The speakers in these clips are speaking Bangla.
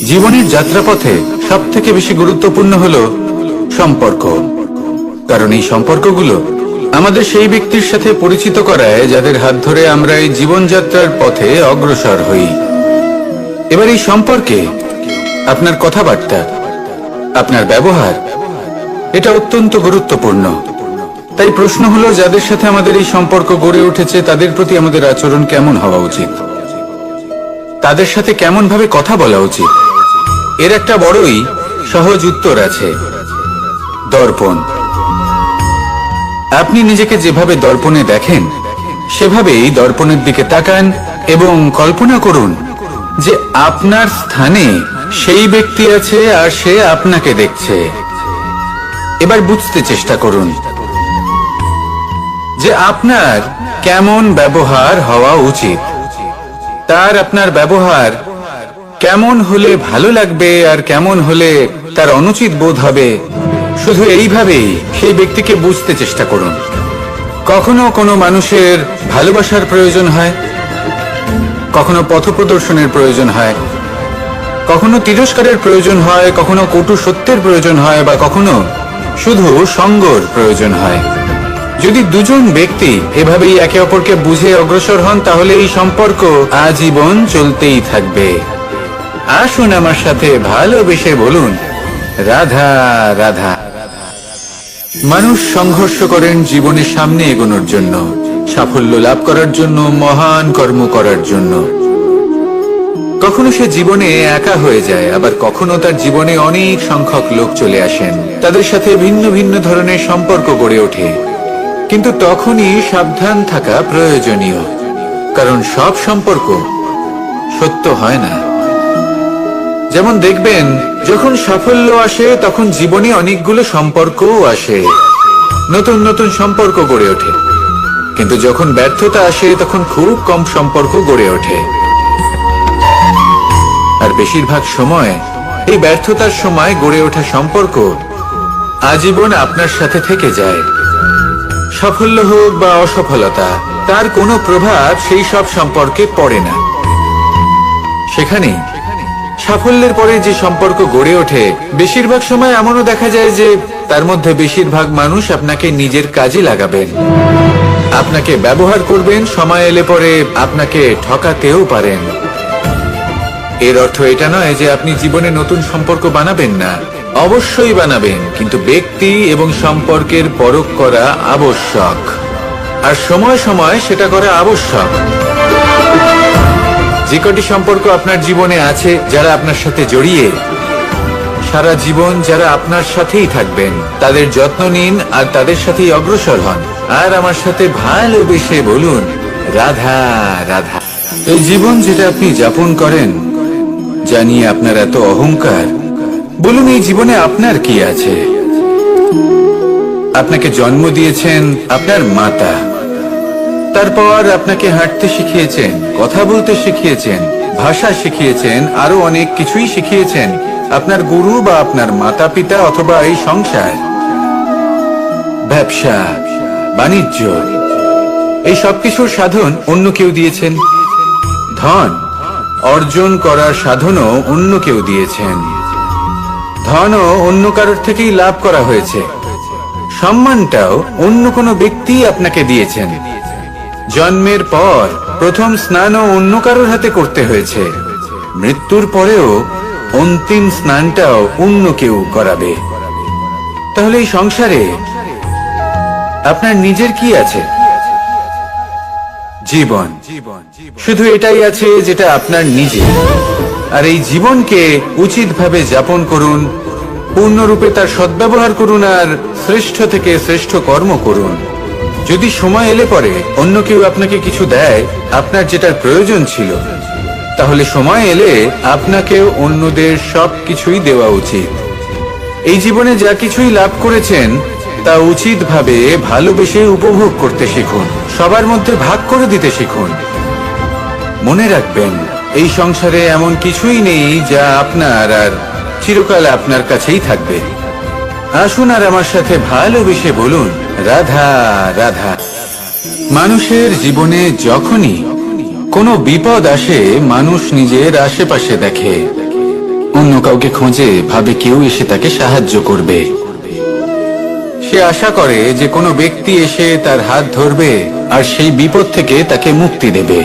জীবনের যাত্রাপথে সবথেকে বেশি গুরুত্বপূর্ণ হলো সম্পর্ক। কারণ এই সম্পর্কগুলো আমাদের সেই ব্যক্তির সাথে পরিচিত করায় যাদের হাত ধরে আমরা এই জীবনযাত্রার পথে অগ্রসর হই। এবার এই সম্পর্কে আপনার কথাবার্তা, আপনার ব্যবহার, এটা অত্যন্ত গুরুত্বপূর্ণ। তাই প্রশ্ন হলো, যাদের সাথে আমাদের এই সম্পর্ক গড়ে উঠেছে তাদের প্রতি আমাদের আচরণ কেমন হওয়া উচিত, তাদের সাথে কেমন ভাবে কথা বলা উচিত। এর একটা বড়ই সহজ উত্তর আছে, দর্পণ। আপনি নিজেকে যেভাবে দর্পণে দেখেন সেভাবেই দর্পণের দিকে তাকান এবং কল্পনা করুন যে আপনার স্থানে সেই ব্যক্তি আছে আর সে আপনাকে দেখছে। এবার বুঝতে চেষ্টা করুন যে আপনার কেমন ব্যবহার হওয়া উচিত, তার আপনার ব্যবহার কেমন হলে ভালো লাগবে আর কেমন হলে তার অনুচিত বোধ হবে। শুধু এইভাবেই সেই ব্যক্তিকে বুঝতে চেষ্টা করুন। কখনো কোনো মানুষের ভালোবাসার প্রয়োজন হয়, কখনো পথপ্রদর্শনের প্রয়োজন হয়, কখনো তিরস্কারের প্রয়োজন হয়, কখনো কটু সত্যের প্রয়োজন হয়, বা কখনো শুধু সঙ্গর প্রয়োজন হয়। যদি দুজন ব্যক্তি এভাবেই একে অপরকে বুঝে অগ্রসর হন তাহলে এই সম্পর্ক আজীবন চলতেই থাকবে। আসুন আমার সাথে ভালোবেসে বলুন, রাধা রাধা। মানুষ সংঘর্ষ করেন জীবনের সামনে এগোনোর জন্য, সাফল্য লাভ করার জন্য, মহান কর্ম করার জন্য। কখনো সে জীবনে একা হয়ে যায়, আবার কখনো তার জীবনে অনেক সংখ্যক লোক চলে আসেন, তাদের সাথে ভিন্ন ভিন্ন ধরনের সম্পর্ক গড়ে ওঠে। কিন্তু তখনই সাবধান থাকা প্রয়োজনীয়, কারণ সব সম্পর্ক সত্য হয় না। যেমন দেখবেন, যখন সাফল্য আসে তখন জীবনে অনেকগুলো সম্পর্কও আসে, নতুন নতুন সম্পর্ক গড়ে ওঠে। কিন্তু যখন ব্যর্থতা আসে তখন খুব কম সম্পর্ক গড়ে ওঠে। আর বেশিরভাগ সময় এই ব্যর্থতার সময় গড়ে ওঠা সম্পর্ক আজীবন আপনার সাথে থেকে যায়। সাফল্য হোক বা অসফলতা, তার কোনো প্রভাব সেই সব সম্পর্কে পড়ে না। সেখানে সাফল্যের পরে যে সম্পর্ক গড়ে ওঠে, বেশিরভাগ সময় এমনও দেখা যায় যে তার মধ্যে বেশিরভাগ মানুষ আপনাকে নিজের কাজে লাগাবেন, আপনাকে ব্যবহার করবেন, সময় এলে পরে আপনাকে ঠকাতেও পারেন। এর অর্থ এটা নয় যে আপনি জীবনে নতুন সম্পর্ক বানাবেন না, অবশ্যই বানাবেন, কিন্তু ব্যক্তি এবং সম্পর্কের পরখ করা আবশ্যক, আর সময় সময় সেটা করা আবশ্যক। যে কটি সম্পর্ক আপনার জীবনে আছে, যারা আপনার সাথে জড়িয়ে সারা জীবন, যারা আপনার সাথেই থাকবেন, তাদের যত্ন নিন আর তাদের সাথেই অগ্রসর হন। আর আমার সাথে ভালোবেসে বলুন, রাধা রাধা। এই জীবন যেটা আপনি যাপন করেন, জানিয়ে আপনার এত অহংকার, বলুন এই জীবনে আপনার কি আছে? আপনাকে জন্ম দিয়েছেন আপনার মাতা, তারপর আপনাকে হাঁটতে শিখিয়েছেন, কথা বলতে শিখিয়েছেন, ভাষা শিখিয়েছেন, আরো অনেক কিছুই শিখিয়েছেন আপনার গুরু বা আপনার মাতা পিতা, অথবা এই সংসার, ব্যবসা, বাণিজ্য, এই সবকিছুর সাধন অন্য কেউ দিয়েছেন। ধন অর্জন করার সাধনও অন্য কেউ দিয়েছেন। ধনও অন্য কারোর থেকেই লাভ করা হয়েছে। সম্মানটাও অন্য কোনো ব্যক্তি আপনাকে দিয়েছেন। জন্মের পর প্রথম স্নানও অন্য কারোর হাতে করতে হয়েছে। মৃত্যুর পরেও অন্তিম স্নানটাও অন্য কেউ করাবে। তাহলে এই সংসারে আপনার নিজের কি আছে? জীবন। শুধু এটাই আছে যেটা আপনার নিজের। আর এই জীবনকে উচিতভাবে যাপন করুন, পূর্ণরূপে তার সদ্ব্যবহার করুন, আর শ্রেষ্ঠ থেকে শ্রেষ্ঠ কর্ম করুন। যদি সময় এলে পরে অন্য কেউ আপনাকে কিছু দেয়, আপনার যেটার প্রয়োজন ছিল, তাহলে সময় এলে আপনাকেও অন্যদের সব কিছুই দেওয়া উচিত। এই জীবনে যা কিছুই লাভ করেছেন তা উচিতভাবে ভালোবেসে উপভোগ করতে শিখুন, সবার মধ্যে ভাগ করে দিতে শিখুন। মনে রাখবেন, এই সংসারে এমন কিছুই নেই যা আপনার আর চিরকাল আপনার কাছেই থাকবে। আসুন আর আমার সাথে ভালোবেসে বলুন, রাধা রাধা। মানুষের জীবনে যখনই কোনো বিপদ আসে, মানুষ নিজের আশেপাশে দেখে, অন্য কাউকে খোঁজে, ভাবে কেউ এসে তাকে সাহায্য করবে। সে আশা করে যে কোনো ব্যক্তি এসে তার হাত ধরবে আর সেই বিপদ থেকে তাকে মুক্তি দেবে।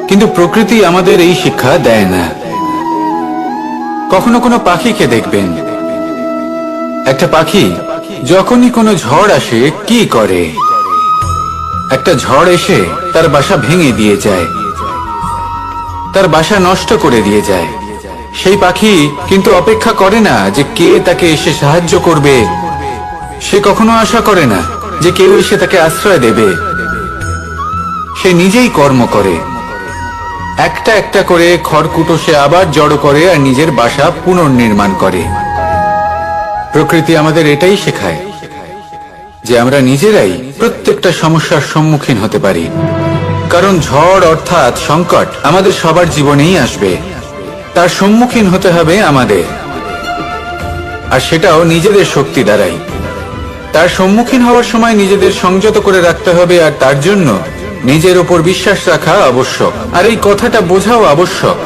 কিন্তু প্রকৃতি আমাদের এই শিক্ষা দেয় না। কখনো কোনো পাখিকে দেখবেন, একটা পাখি যখনই কোনো ঝড় আসে কি করে? একটা ঝড় এসে তার বাসা ভেঙে দিয়ে যায়, তার বাসা নষ্ট করে দিয়ে যায়। সেই পাখি কিন্তু অপেক্ষা করে না যে কে তাকে এসে সাহায্য করবে। সে কখনো আশা করে না যে কেউ এসে তাকে আশ্রয় দেবে। সে নিজেই কর্ম করে, একটা একটা করে খড়কুটো সে আবার জড়ো করে আর নিজের বাসা পুনর্নির্মাণ করে। প্রকৃতি আমাদের এটাই শেখায় যে আমরা নিজেরাই প্রত্যেকটা সমস্যার সম্মুখীন হতে পারি। কারণ ঝড় অর্থাৎ সংকট আমাদের সবার জীবনেই আসবে, তার সম্মুখীন হতে হবে আমাদের, আর সেটাও নিজেদের শক্তি দ্বারাই। তার সম্মুখীন হওয়ার সময় নিজেদের সংযত করে রাখতে হবে, আর তার জন্য নিজের উপর বিশ্বাস রাখা আবশ্যক। আর এই কথাটা বোঝাও আবশ্যক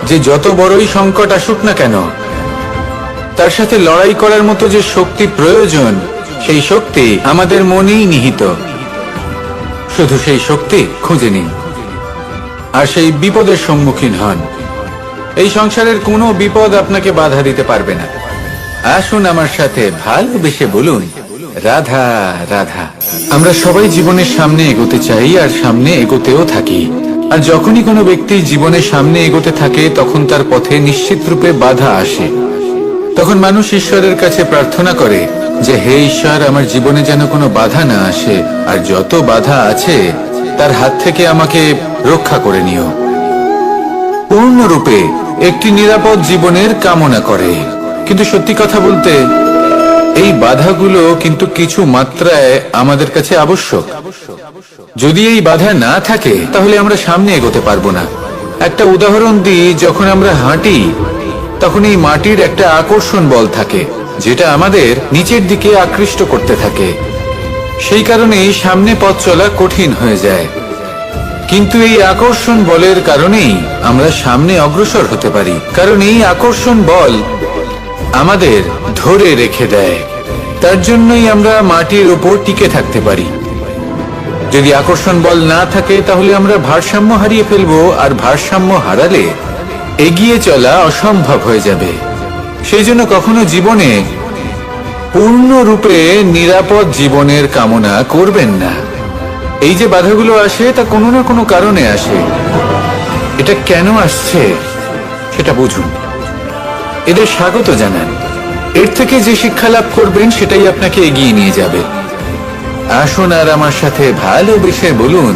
যে যত বড়ই সংকট আসুক না কেন, তার সাথে লড়াই করার মতো যে শক্তি প্রয়োজন, সেই শক্তি আমাদের মনেই নিহিত। শুধু সেই শক্তি খুঁজে নিন আর সেই বিপদের সম্মুখীন হন। এই সংসারের কোনো বিপদ আপনাকে বাধা দিতে পারবে না। আসুন আমার সাথে ভালোবেসে বলুন, রাধা রাধা। আমরা সবাই জীবনের সামনে এগোতে চাই আর সামনে এগোতেও থাকি। আর যখনই কোনো ব্যক্তি জীবনের সামনে এগোতে থাকে তখন তার পথে নিশ্চিত রূপে বাধা আসে। তখন মানুষ ঈশ্বরের কাছে প্রার্থনা করে যে হে ঈশ্বর, আমার জীবনে যেন কোনো বাধা না আসে, আর যত বাধা আছে তার হাত থেকে আমাকে রক্ষা করে নিও। পূর্ণরূপে একটি নিরাপদ জীবনের কামনা করে। কিন্তু সত্যি কথা বলতে এই বাধাগুলো কিন্তু কিছু মাত্রায় আমাদের কাছে আবশ্যক। যদি এই বাধা না থাকে তাহলে আমরা সামনে এগোতে পারবো না। একটা উদাহরণ দিই, যখন আমরা হাঁটি তখন এই মাটির একটা আকর্ষণ বল থাকে যেটা আমাদের নিচের দিকে আকৃষ্ট করতে থাকে। সেই কারণেই সামনে পথ চলা কঠিন হয়ে যায়। কিন্তু এই আকর্ষণ বলের কারণেই আমরা সামনে অগ্রসর হতে পারি, কারণ এই আকর্ষণ বল আমাদের ধরে রেখে দেয়। তার জন্যই আমরা মাটির উপর টিকে থাকতে পারি। যদি আকর্ষণ বল না থাকে তাহলে আমরা ভারসাম্য হারিয়ে ফেলবো, আর ভারসাম্য হারালে এগিয়ে চলা অসম্ভব হয়ে যাবে। সেই জন্য কখনো জীবনে পূর্ণরূপে নিরাপদ জীবনের কামনা করবেন না। এই যে বাধাগুলো আসে তা কোনো না কোনো কারণে আসে। এটা কেন আসছে সেটা বুঝুন, এদের স্বাগত জানান। এর থেকে যে শিক্ষা লাভ করবেন সেটাই আপনাকে এগিয়ে নিয়ে যাবে। আসুন আর আমার সাথে ভালোবেসে বলুন,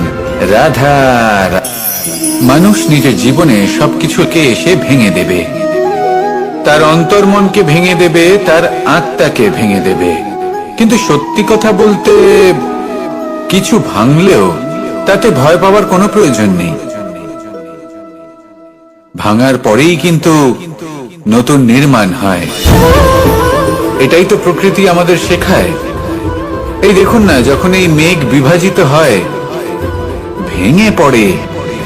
রাধা রাধা। মানুষ নিজের জীবনে সবকিছুকে এসে ভেঙে দেবে, তার অন্তর্মনকে ভেঙে দেবে, তার আত্মাকে ভেঙে দেবে। কিন্তু সত্যি কথা বলতে কিছু ভাঙলেও তাতে ভয় পাওয়ার কোনো প্রয়োজন নেই। ভাঙার পরেই কিন্তু নতুন নির্মাণ হয়। এটাই তো প্রকৃতি আমাদের শেখায়। এই দেখুন না, যখন এই মেঘ বিভাজিত হয়, ভেঙে পড়ে,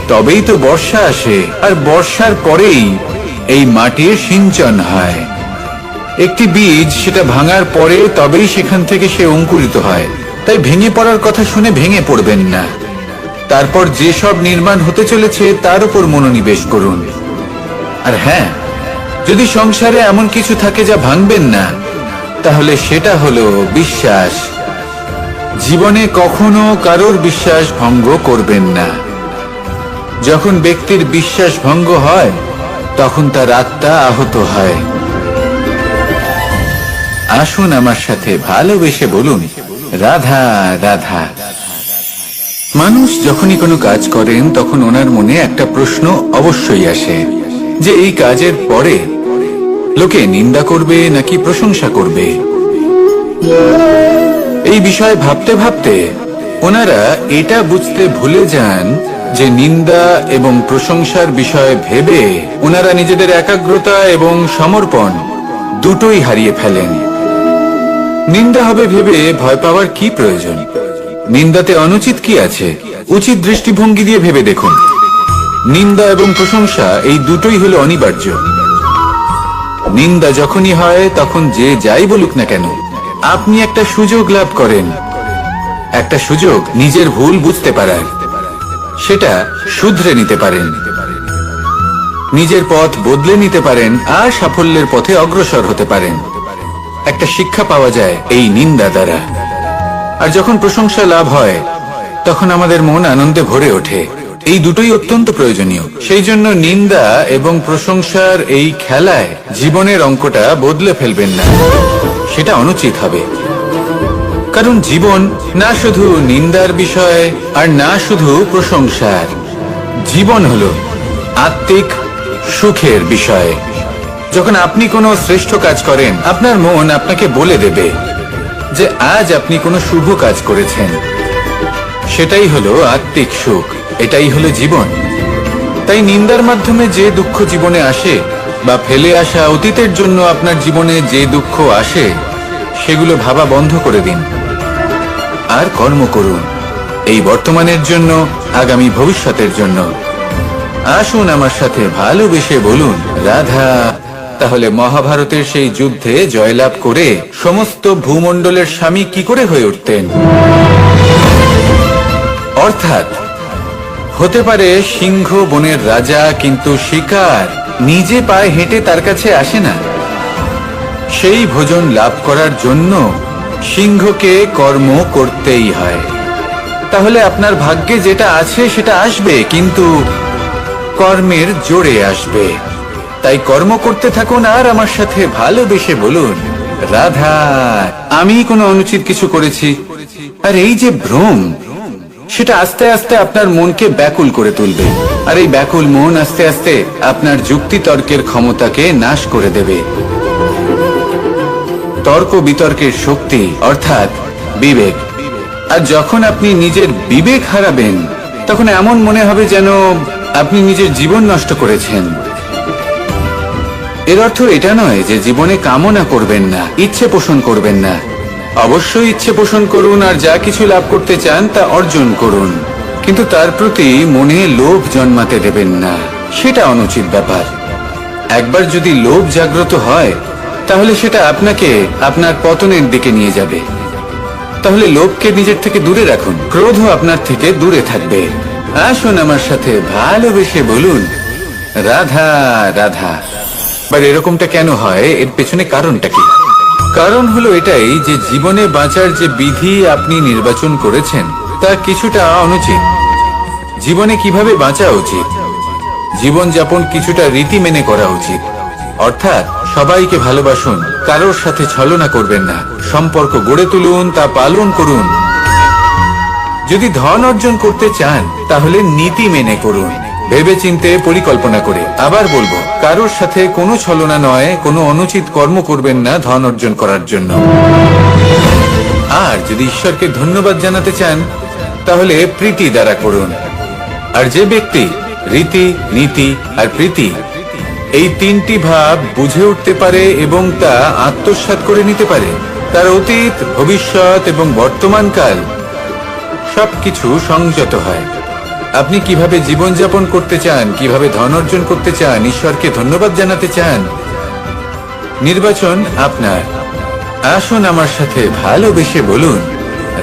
তবেই তো বর্ষা আসে, আর বর্ষার পরেই এই মাটির সিঞ্চন হয়। একটি বীজ সেটা ভাঙার পরে তবেই সেখান থেকে সে অঙ্কুরিত হয়। তাই ভেঙে পড়ার কথা শুনে ভেঙে পড়বেন না। তারপর যে সব নির্মাণ হতে চলেছে তার উপর মনোনিবেশ করুন। আর হ্যাঁ, যদি সংসারে এমন কিছু থাকে যা ভাঙবেন না, তাহলে সেটা হলো বিশ্বাস। জীবনে কখনো কারোর বিশ্বাস ভঙ্গ করবেন না। যখন ব্যক্তির বিশ্বাস ভঙ্গ হয় তখন তার আত্মা আহত হয়। আসুন আমার সাথে ভালোবেসে বলুন, রাধা রাধা। মানুষ যখনই কোনো কাজ করেন তখন ওনার মনে একটা প্রশ্ন অবশ্যই আসে যে এই কাজের পরে লোকে নিন্দা করবে নাকি প্রশংসা করবে। এই বিষয়ে ভাবতে ভাবতে ওনারা এটা বুঝতে ভুলে যান যে নিন্দা এবং প্রশংসার বিষয়ে ভেবে ওনারা নিজেদের একাগ্রতা এবং সমর্পণ দুটোই হারিয়ে ফেলেন। নিন্দা হবে ভেবে ভয় পাওয়ার কি প্রয়োজন? নিন্দাতে অনুচিত কি আছে? উচিত দৃষ্টিভঙ্গি দিয়ে ভেবে দেখুন। নিন্দা এবং প্রশংসা এই দুটোই হলো অনিবার্য। নিন্দা যখনই হয় তখন যে যাই বলুক না কেন, আপনি একটা সুযোগ লাভ করেন, একটা সুযোগ নিজের ভুল বুঝতে পারার, সেটা শুধরে নিতে পারেন, নিজের পথ বদলে নিতে পারেন আর সাফল্যের পথে অগ্রসর হতে পারেন। একটা শিক্ষা পাওয়া যায় এই নিন্দা দ্বারা। আর যখন প্রশংসা লাভ হয় তখন আমাদের মন আনন্দে ভরে ওঠে। এই দুটোই অত্যন্ত প্রয়োজনীয়। সেই জন্য নিন্দা এবং প্রশংসার এই খেলায় জীবনের অঙ্কটা বদলে ফেলবেন না, সেটা অনুচিত হবে। কারণ জীবন না শুধু নিন্দার বিষয় আর না শুধু প্রশংসার, জীবন হলো আত্মিক সুখের বিষয়। যখন আপনি কোনো শ্রেষ্ঠ কাজ করেন, আপনার মন আপনাকে বলে দেবে যে আজ আপনি কোনো শুভ কাজ করেছেন। সেটাই হলো আত্মিক সুখ, এটাই হলো জীবন। তাই নিন্দার মাধ্যমে যে দুঃখ জীবনে আসে বা ফেলে আসা অতীতের জন্য আপনার জীবনে যে দুঃখ আসে, সেগুলো ভাবা বন্ধ করে দিন আর কর্ম করুন এই বর্তমানের জন্য, আগামী ভবিষ্যতের জন্য। আসুন আমার সাথে ভালোবেসে বলুন রাধা। তাহলে মহাভারতের সেই যুদ্ধে জয়লাভ করে সমস্ত ভূমণ্ডলের স্বামী কি করে হয়ে উঠতেন? অর্থাৎ হতে পারে সিংহ বনের রাজা, কিন্তু শিকার নিজে পায়ে হেঁটে তার কাছে আসে না। সেই ভোজন লাভ করার জন্য সিংহকে কর্ম করতেই হয়। তাহলে আপনার ভাগ্যে যেটা আছে সেটা আসবে, কিন্তু কর্মের জোরে আসবে। তাই কর্ম করতে থাকুন আর আমার সাথে ভালোবেসে বলুন রাধা। আমি কোনো অনুচিত কিছু করেছি, আর এই যে ভ্রম, সেটা আস্তে আস্তে আপনার মনকে ব্যাকুল করে তুলবে। আর এই ব্যাকুল মন আস্তে আস্তে আপনার যুক্তি তর্কের ক্ষমতাকে নাশ করে দেবে। তর্ক বিতর্কের শক্তি অর্থাৎ বিবেক। আর যখন আপনি নিজের বিবেক হারাবেন, তখন এমন মনে হবে যেন আপনি নিজের জীবন নষ্ট করেছেন। এর অর্থ এটা নয় যে জীবনে কামনা করবেন না, ইচ্ছে পোষণ করবেন না। অবশ্যই ইচ্ছে পোষণ করুন আর যা কিছু লাভ করতে চান তা অর্জন করুন, কিন্তু তার প্রতি মনে লোভ জন্মাতে দেবেন না, সেটা অনুচিত ব্যাপার। একবার যদি লোভ জাগ্রত হয়, তাহলে সেটা আপনাকে আপনার পতনের দিকে নিয়ে যাবে। তাহলে লোভকে নিজের থেকে দূরে রাখুন, ক্রোধও আপনার থেকে দূরে থাকবে। আসুন আমার সাথে ভালোবেসে বলুন রাধা রাধা। বাট এরকমটা কেন হয়, এর পেছনে কারণটা কি? কারণ হলো এটাই যে জীবনে বাঁচার যে বিধি আপনি নির্বাচন করেছেন তা কিছুটা অনুচিত। জীবনে কিভাবে বাঁচা উচিত, জীবন যাপন কিছুটা রীতি মেনে করা উচিত। অর্থাৎ সবাইকে ভালোবাসুন, কারোর সাথে ছলনা করবেন না, সম্পর্ক গড়ে তুলুন, তা পালন করুন। যদি ধন অর্জন করতে চান তাহলে নীতি মেনে করুন, ভেবেচিন্তে পরিকল্পনা করে। আবার বলবো, কারোর সাথে কোনো ছলনা নয়, কোনো অনুচিত কর্ম করবেন না ধন অর্জন করার জন্য। আর যদি ঈশ্বরকে ধন্যবাদ জানাতে চান তাহলে প্রীতি দ্বারা করুন। আর যে ব্যক্তি রীতি, নীতি আর প্রীতি এই তিনটি ভাব বুঝে উঠতে পারে এবং তা আত্মসাৎ করে নিতে পারে, তার অতীত, ভবিষ্যৎ এবং বর্তমান কাল সবকিছু সংযত হয়। আপনি কিভাবে জীবনযাপন করতে চান, কিভাবে ধন অর্জন করতে চান, ঈশ্বরকে ধন্যবাদ জানাতে চান, নির্বাচন আপনার। আসুন আমার সাথে ভালোবেসে বলুন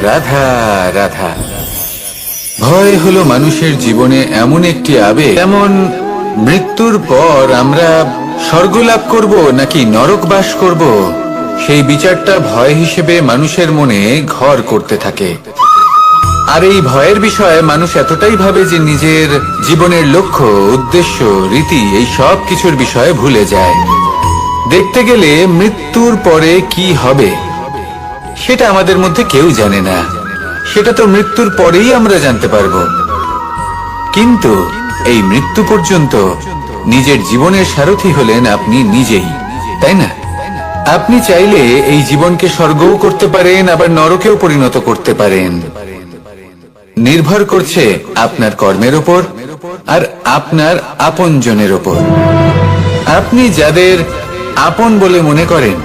রাধা রাধা। ভয় হলো মানুষের জীবনে এমন একটি আবেগ, যেমন মৃত্যুর পর আমরা স্বর্গ লাভ করব নাকি নরক বাস করব, সেই বিচারটা ভয় হিসেবে মানুষের মনে ঘর করতে থাকে। আর এই ভয়ের বিষয়ে মানুষ এতটাই ভাবে যে নিজের জীবনের লক্ষ্য, উদ্দেশ্য, রীতি এই সব কিছুর বিষয়ে ভুলে যায়। দেখতে গেলে মৃত্যুর পরে কি হবে সেটা আমাদের মধ্যে কেউ জানে না, সেটা তো মৃত্যুর পরেই আমরা জানতে পারবো। কিন্তু এই মৃত্যু পর্যন্ত নিজের জীবনের সারথি হলেন আপনি নিজেই, তাই না? আপনি চাইলে এই জীবনকে স্বর্গও করতে পারেন, আবার নরকেও পরিণত করতে পারেন। নির্ভর করছে আপনার কর্মের উপর আর আপনার আপনজনের উপর। আপনি যাদের আপন বলে মনে করেন,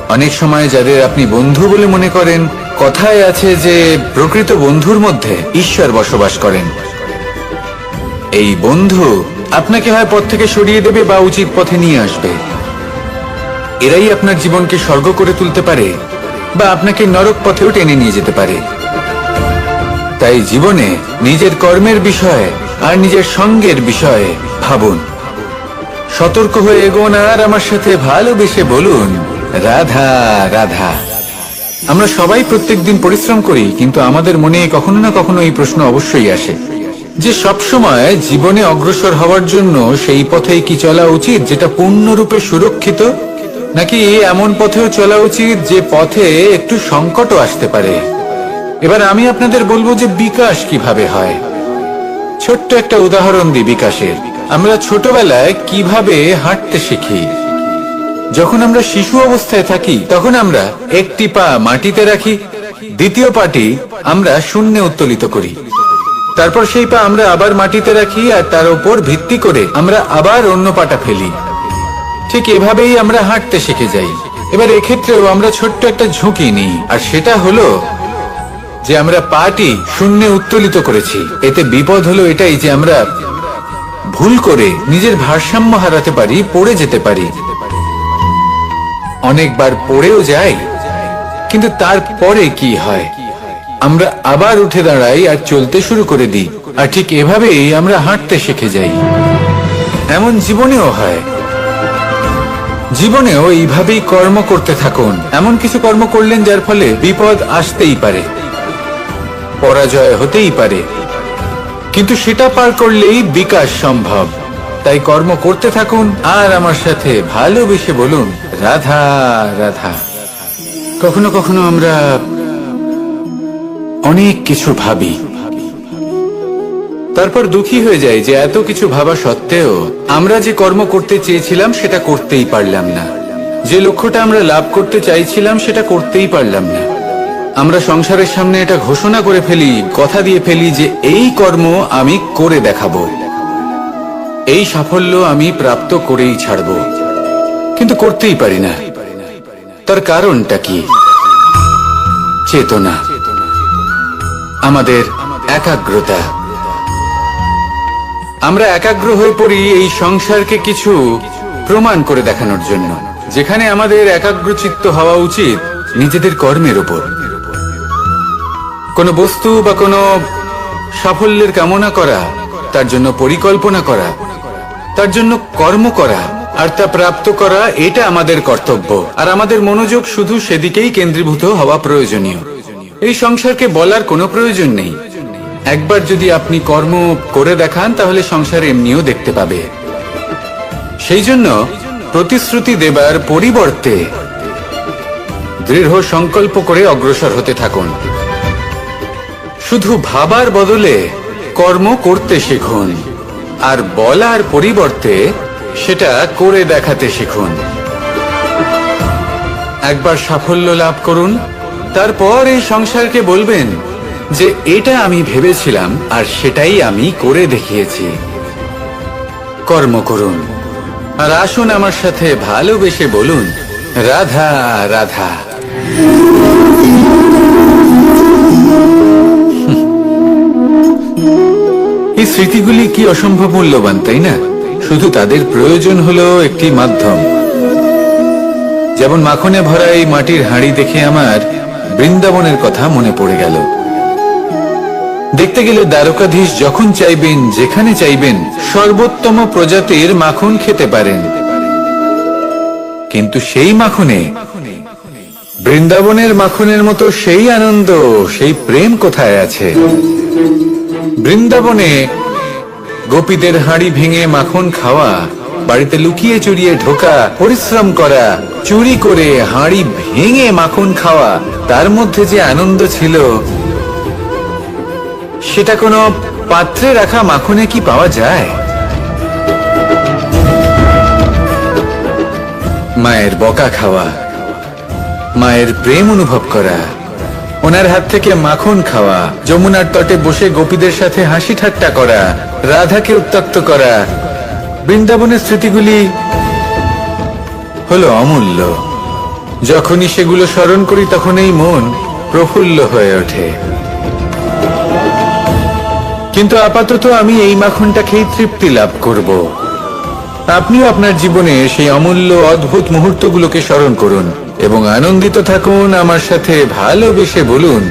অনেক সময় যাদের আপনি বন্ধু বলে মনে করেন, কথায় আছে যে প্রকৃত বন্ধুর মধ্যে ঈশ্বর বসবাস করেন। এই বন্ধু আপনাকে হয় পথ থেকে সরিয়ে দেবে বা উচিত পথে নিয়ে আসবে। এরাই আপনার জীবনকে স্বর্গ করে তুলতে পারে বা আপনাকে নরক পথেও টেনে নিয়ে যেতে পারে। তাই জীবনে নিজের কর্মের বিষয়ে আর নিজের সঙ্গের বিষয়ে ভাবুন, সতর্ক হয়ে এগোন আর আমার সাথে ভালোবেসে বলুন, রাধা রাধা। আমরা সবাই প্রত্যেকদিন পরিশ্রম করি, কিন্তু আমাদের মনে কখনো না কখনো এই প্রশ্ন অবশ্যই আসে যে সবসময় জীবনে অগ্রসর হওয়ার জন্য সেই পথেই কি চলা উচিত যেটা পূর্ণরূপে সুরক্ষিত, নাকি এমন পথেও চলা উচিত যে পথে একটু সংকটও আসতে পারে। এবার আমি আপনাদের বলবো যে বিকাশ কিভাবে হয়। ছোট্ট একটা উদাহরণ দিই বিকাশের। আমরা ছোটবেলায় কিভাবে হাঁটতে শিখি। যখন আমরা শিশু অবস্থায় থাকি তখন আমরা একটি পা মাটিতে রাখি, দ্বিতীয় পাটি আমরা শূন্যে উত্তোলিত করি, তারপর সেই পা আমরা আবার মাটিতে রাখি আর তার উপর ভিত্তি করে আমরা আবার অন্য পাটা ফেলি। ঠিক এভাবেই আমরা হাঁটতে শিখে যাই। এবার এক্ষেত্রেও আমরা ছোট্ট একটা ঝুঁকি নিই, আর সেটা হলো যে আমরা পাটি শূন্যে উত্তোলিত করেছি। এতে বিপদ হলো এটাই যে আমরা ভুল করে নিজের ভারসাম্য হারাতে পারি, পড়ে যেতে পারি। অনেকবার পড়েও যাই, কিন্তু তারপরে কি হয়, আমরা আবার উঠে দাঁড়াই আর চলতে শুরু করে দিই। আর ঠিক এভাবেই আমরা হাঁটতে শিখে যাই। এমন জীবনেও হয়। জীবনেও এইভাবেই কর্ম করতে থাকুন। এমন কিছু কর্ম করলেন যার ফলে বিপদ আসতেই পারে, পরাজয় হতেই পারে, কিন্তু সেটা পার করলেই বিকাশ সম্ভব। তাই কর্ম করতে থাকুন আর আমার সাথে ভালোবেসে বলুন, রাধা রাধা। কখনো কখনো আমরা অনেক কিছু ভাবি, তারপর দুঃখী হয়ে যাই যে এত কিছু ভাবা সত্ত্বেও আমরা যে কর্ম করতে চেয়েছিলাম সেটা করতেই পারলাম না, যে লক্ষ্যটা আমরা লাভ করতে চাইছিলাম সেটা করতেই পারলাম না। আমরা সংসারের সামনে এটা ঘোষণা করে ফেলি, কথা দিয়ে ফেলি যে এই কর্ম আমি করে দেখাবো, এই সাফল্য আমি প্রাপ্ত করেই ছাড়ব, কিন্তু করতেই পারি না। তার কারণটা কি? চেতনা, আমাদের একাগ্রতা। আমরা একাগ্র হয়ে পড়ি এই সংসারকে কিছু প্রমাণ করে দেখানোর জন্য, যেখানে আমাদের একাগ্রচিত্ত হওয়া উচিত নিজেদের কর্মের উপর। কোনো বস্তু বা কোনো সাফল্যের কামনা করা, তার জন্য পরিকল্পনা করা, তার জন্য কর্ম করা আর তা প্রাপ্ত করা, এটা আমাদের কর্তব্য। আর আমাদের মনোযোগ শুধু সেদিকেই কেন্দ্রীভূত হওয়া প্রয়োজনীয়। এই সংসারকে বলার কোনো প্রয়োজন নেই। একবার যদি আপনি কর্ম করে দেখান তাহলে সংসার এমনিও দেখতে পাবে। সেই জন্য প্রতিশ্রুতি দেবার পরিবর্তে দৃঢ় সংকল্প করে অগ্রসর হতে থাকুন। শুধু ভাবার বদলে কর্ম করতে শিখুন, আর বলার পরিবর্তে সেটা করে দেখাতে শিখুন। একবার সাফল্য লাভ করুন, তারপর এই সংসারকে বলবেন যে এটা আমি ভেবেছিলাম আর সেটাই আমি করে দেখিয়েছি। কর্ম করুন আর আসুন আমার সাথে ভালোবেসে বলুন, রাধা রাধা। এই স্মৃতিগুলি কি অসম্ভব মূল্যবান, তাই না? শুধু তাদের প্রয়োজন হলো একটি মাধ্যম। যেমন মাখনে ভরা এই মাটির হাঁড়ি দেখে আমার বৃন্দাবনের কথা মনে পড়ে গেল। দেখতে গেলে দ্বারকাধীশ যখন চাইবেন, যেখানে চাইবেন, সর্বোত্তম প্রজাতির মাখন খেতে পারেন, কিন্তু সেই মাখনে, বৃন্দাবনের মাখনের মতো সেই আনন্দ, সেই প্রেম কোথায় আছে? বৃন্দাবনে গোপীদের হাঁড়ি ভেঙে মাখন খাওয়া, বাড়িতে লুকিয়ে চুরিয়ে ঢোকা, পরিশ্রম করা, চুরি করে হাঁড়ি ভেঙে মাখন খাওয়া, তার মধ্যে যে আনন্দ ছিল সেটা কোনো পাত্রে রাখা মাখনে কি পাওয়া যায়? মায়ের বকা খাওয়া, মায়ের প্রেম অনুভব করা, ওনার হাত থেকে মাখন খাওয়া, যমুনার তটে বসে গোপীদের সাথে হাসি ঠাট্টা করা, রাধাকে উত্ত্যক্ত করা, বৃন্দাবনের স্মৃতিগুলি হলো অমূল্য। যখনই সেগুলো স্মরণ করি তখনই মন প্রফুল্ল হয়ে ওঠে। কিন্তু আপাতত আমি এই মাখনটা খেয়ে তৃপ্তি লাভ করব, আপনিও আপনার জীবনে সেই অমূল্য অদ্ভুত মুহূর্তগুলোকে স্মরণ করুন এবং আনন্দিত থাকুন। আমার সাথে ভালোবেসে বলুন,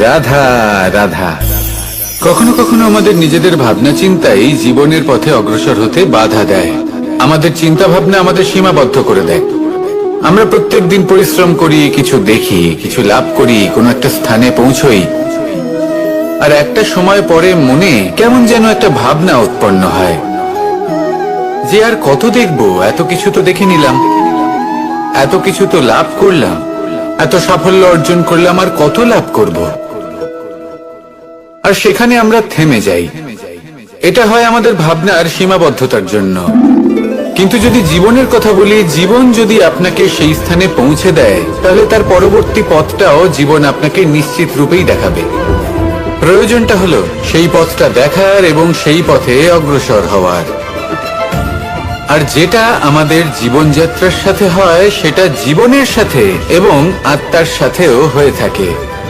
রাধা রাধা। কখনো কখনো আমাদের নিজেদের ভাবনা চিন্তাই জীবনের পথে অগ্রসর হতে বাধা দেয়। আমাদের চিন্তা ভাবনা আমাদের সীমাবদ্ধ করে দেয়। আমরা প্রত্যেক দিন পরিশ্রম করি, কিছু দেখি, কিছু লাভ করি, কোনো একটা স্থানে পৌঁছই, আর একটা সময় পরে মনে কেমন যেন একটা ভাবনা উৎপন্ন হয় যে আর কত দেখবো, এত কিছু তো দেখে নিলাম, এত কিছু তো লাভ করলাম, এত সাফল্য অর্জন করলাম, আর কত লাভ করব। আর সেখানে আমরা থেমে যাই। এটা হয় আমাদের ভাবনার সীমাবদ্ধতার জন্য। কিন্তু যদি জীবনের কথা বলি, জীবন যদি আপনাকে সেই স্থানে পৌঁছে দেয়, তাহলে তার পরবর্তী পথটাও জীবন আপনাকে নিশ্চিত রূপেই দেখাবে। প্রয়োজনটা হলো সেই পথটা দেখার এবং সেই পথে অগ্রসর হওয়ার। আর যেটা আমাদের জীবনযাত্রার সাথে হয়, সেটা জীবনের সাথে এবং আত্মার সাথেও হয়ে থাকে।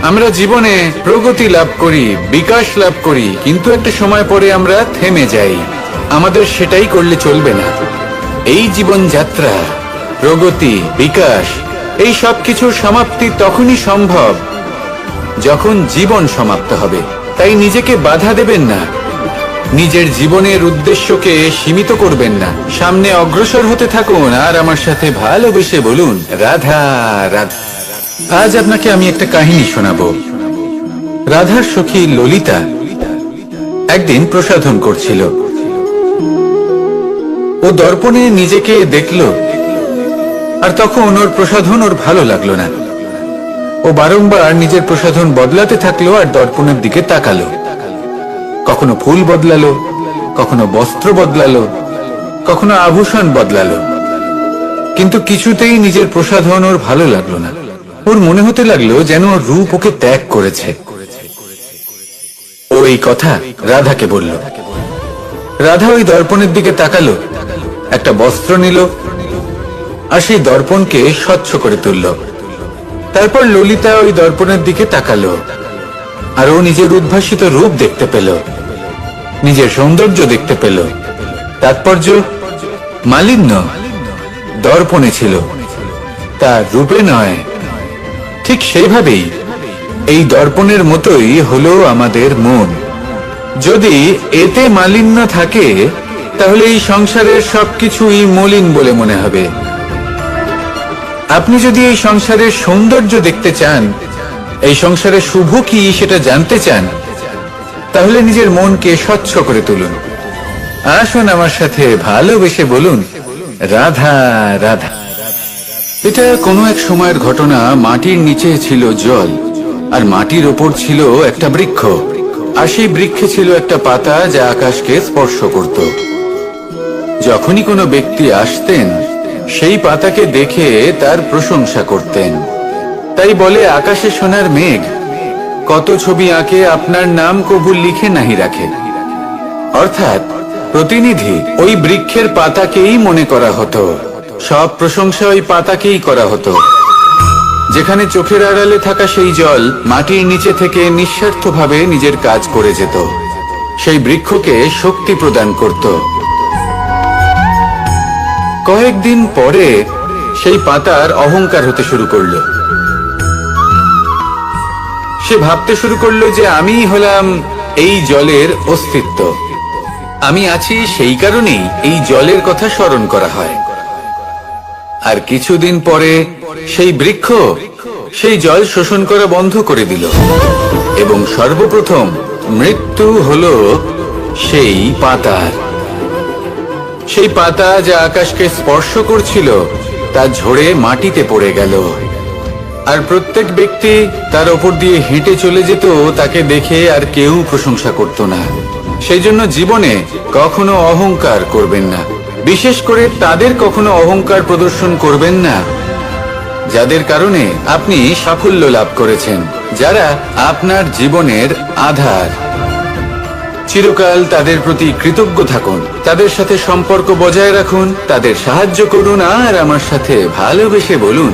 আমরা জীবনে প্রগতি লাভ করি, বিকাশ লাভ করি, কিন্তু একটা সময় পরে আমরা থেমে যাই। আমাদের সেটাই করলে চলবে না। এই জীবনযাত্রা, প্রগতি, বিকাশ, এই সব কিছুর সমাপ্তি তখনই সম্ভব যখন জীবন সমাপ্ত হবে। তাই নিজেকে বাধা দেবেন না, নিজের জীবনের উদ্দেশ্যকে সীমিত করবেন না, সামনে অগ্রসর হতে থাকুন। আর আমার সাথে ভালোবেসে বলুন, রাধা রাধা। আজ আপনাকে আমি একটা কাহিনী শোনাবো। রাধার সখী ললিতা একদিন প্রসাধন করছিল। ও দর্পণে নিজেকে দেখলো, আর তখন ওর প্রসাধন ওর ভালো লাগলো না। ও বারংবার নিজের প্রসাধন বদলাতে থাকলো আর দর্পণের দিকে তাকালো। কখনো ফুল বদলালো, কখনো বস্ত্র বদলালো, কখনো আভূষণ বদলালো, কিন্তু কিছুতেই নিজের প্রসাধন ওর ভালো লাগলো না। ওর মনে হতে লাগলো যেন ওর রূপ ওকে ত্যাগ করেছে। ও এই কথা রাধাকে বলল। রাধা ওই দর্পণের দিকে তাকালো, একটা বস্ত্র নিল আর সেই দর্পণকে স্বচ্ছ করে তুলল। তারপর ললিতা ওই দর্পণের দিকে তাকালো, আর ও নিজের উদ্ভাসিত রূপ দেখতে পেল, নিজের সৌন্দর্য দেখতে পেল। তাৎপর্য মালিন্য দর্পণে ছিল, তার রূপে নয়। ঠিক সেইভাবেই এই দর্পণের মতোই হলো আমাদের মন। যদি এতে মালিন্য থাকে, তাহলে এই সংসারের সবকিছুই মলিন বলে মনে হবে। আপনি যদি এই সংসারের সৌন্দর্য দেখতে চান, এই সংসারের শুভ কি সেটা জানতে চান, তাহলে নিজের মনকে স্বচ্ছ করে তুলুন। আসুন আমার সাথে ভালোবেসে বলুন, রাধা রাধা। এটা কোনো এক সময়ের ঘটনা। মাটির নিচে ছিল জল, আর মাটির ওপর ছিল একটা বৃক্ষ, আর সেই বৃক্ষে ছিল একটা পাতা যা আকাশকে স্পর্শ করত। যখনই কোনো ব্যক্তি আসতেন, সেই পাতাকে দেখে তার প্রশংসা করতেন। তাই বলে, আকাশে সোনার মেঘ কত ছবি আঁকে, আপনার নাম কবু লিখে নাহি রাখে। অর্থাৎ প্রতিনিধি ওই বৃক্ষের পাতাকেই মনে করা হতো, সব প্রশংসা ওই পাতাকেই করা হতো। যেখানে চোখের আড়ালে থাকা সেই জল মাটির নিচে থেকে নিঃস্বার্থভাবে নিজের কাজ করে যেত, সেই বৃক্ষকে শক্তি প্রদান করত। কয়েকদিন পরে সেই পাতার অহংকার হতে শুরু করলো। সে ভাবতে শুরু করলো যে আমি হলাম এই জলের অস্তিত্ব, আমি আছি সেই কারণেই এই জলের কথা স্মরণ করা হয়। আর কিছুদিন পরে সেই বৃক্ষ সেই জল শোষণ করা বন্ধ করে দিল, এবং সর্বপ্রথম মৃত্যু হলো সেই পাতার। সেই পাতা যা আকাশকে স্পর্শ করছিল, তা ঝরে মাটিতে পড়ে গেল। আর প্রত্যেক ব্যক্তি তার ওপর দিয়ে হেঁটে চলে যেত, তাকে দেখে আর কেউ প্রশংসা করত না। সেই জন্য জীবনে কখনো অহংকার করবেন না। বিশেষ করে তাদের কখনো অহংকার প্রদর্শন করবেন না যাদের কারণে আপনি সাফল্য লাভ করেছেন, যারা আপনার জীবনের আধার। চিরকাল তাদের প্রতি কৃতজ্ঞ থাকুন, তাদের সাথে সম্পর্ক বজায় রাখুন, তাদের সাহায্য করুন। আর আমার সাথে ভালোবেসে বলুন,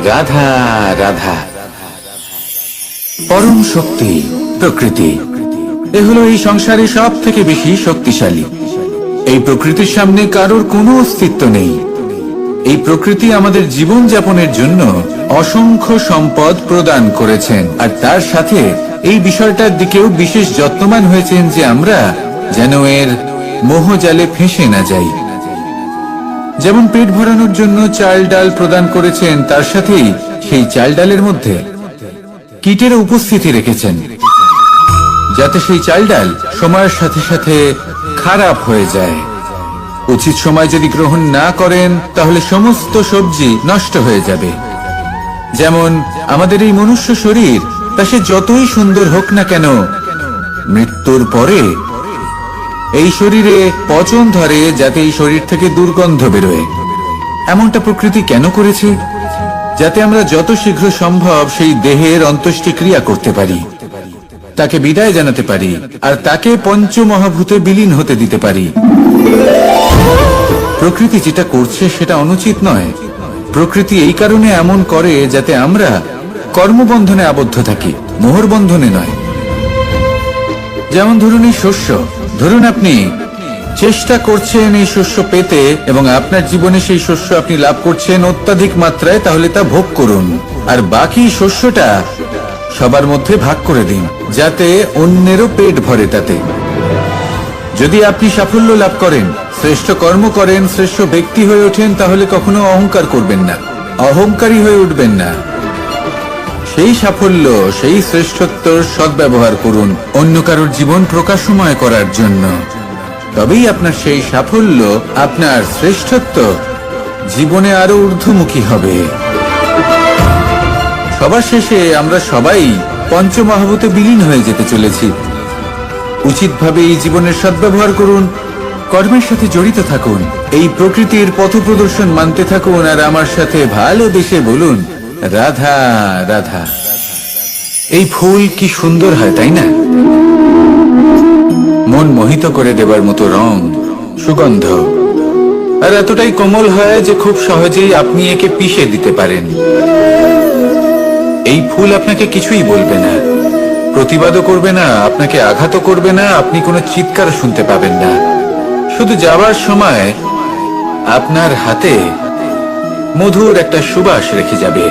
রাধা রাধা। পরম শক্তি প্রকৃতি, এ হলো এই সংসারে সব থেকে বেশি শক্তিশালী। এই প্রকৃতির সামনে কারোর কোনো অস্তিত্ব নেই। এই প্রকৃতি আমাদের জীবন যাপনের জন্য অসংখ্য সম্পদ প্রদান করেছেন, আর তার সাথে এই বিষয়টার দিকেও বিশেষ যত্নবান হয়েছেন যে আমরা যেন এর মোহজালে ফেঁসে না যাই। যেমন পেট ভরানোর জন্য চাল ডাল প্রদান করেছেন, তার সাথেই সেই চাল ডালের মধ্যে কীটের উপস্থিতি রেখেছেন, যাতে সেই চাল ডাল সময়ের সাথে সাথে খারাপ হয়ে যায়। উচিত সময় যদি গ্রহণ না করেন তাহলে সমস্ত সবজি নষ্ট হয়ে যাবে। যেমন আমাদের এই মনুষ্য শরীর, তা সে যতই সুন্দর হোক না কেন, মৃত্যুর পরে এই শরীরে পচন ধরে, যাতে এই শরীর থেকে দুর্গন্ধ বেরোয়। এমনটা প্রকৃতি কেন করেছে? যাতে আমরা যত শীঘ্র সম্ভব সেই দেহের অন্ত্যেষ্টিক্রিয়া করতে পারি, তাকে বিদায় জানাতে পারি, আর তাকে পঞ্চমহাভূতে বিলীন হতে দিতে পারি। প্রকৃতি যেটা করছে সেটা অনুচিত নয়। প্রকৃতি এই কারণে এমন করে যাতে আমরা কর্মবন্ধনে আবদ্ধ থাকি, মোহর বন্ধনে নয়। যেমন ধরুন এই শস্য, ধরুন আপনি চেষ্টা করছেন এই শস্য পেতে, এবং আপনার জীবনে সেই শস্য আপনি লাভ করছেন অত্যাধিক মাত্রায়, তাহলে তা ভোগ করুন, আর বাকি শস্যটা সবার মধ্যে ভাগ করে দিন, যাতে অন্যেরও পেট ভরে তাতে। যদি আপনি সাফল্য লাভ করেন, শ্রেষ্ঠ কর্ম করেন, শ্রেষ্ঠ ব্যক্তি হয়ে ওঠেন, তাহলে কখনো অহংকার করবেন না, অহংকারী হয়ে উঠবেন না। সেই সাফল্য, সেই শ্রেষ্ঠত্বর সদ্ব্যবহার করুন অন্য কারোর জীবন প্রকাশময় করার জন্য। তবেই আপনার সেই সাফল্য, আপনার শ্রেষ্ঠত্ব জীবনে আরো ঊর্ধ্বমুখী হবে। সবার শেষে আমরা সবাই পঞ্চমহাভূতে বিলীন হয়ে যেতে চলেছি। উচিতভাবে এই জীবনের সদ্ব্যবহার করুন, কর্মের সাথে জড়িত থাকুন, এই প্রকৃতির পথপ্রদর্শন মানতে থাকুন, আর আমার সাথে ভালোবেসে বলুন, রাধা রাধা। এই ফুল কি সুন্দর হয়, তাই না? মন মোহিত করে দেবার মতো রং, সুগন্ধ, আর এতটাই কোমল হয় যে খুব সহজেই আপনি একে পিষে দিতে পারেন। এই ফুল আপনাকে কিছুই বলবে না, প্রতিবাদও করবে না, আপনাকে আঘাতও করবে না, আপনি কোনো চিৎকার শুনতে পাবেন না। শুধু যাওয়ার সময় আপনার হাতে মধুর একটা সুবাস রেখে যাবে।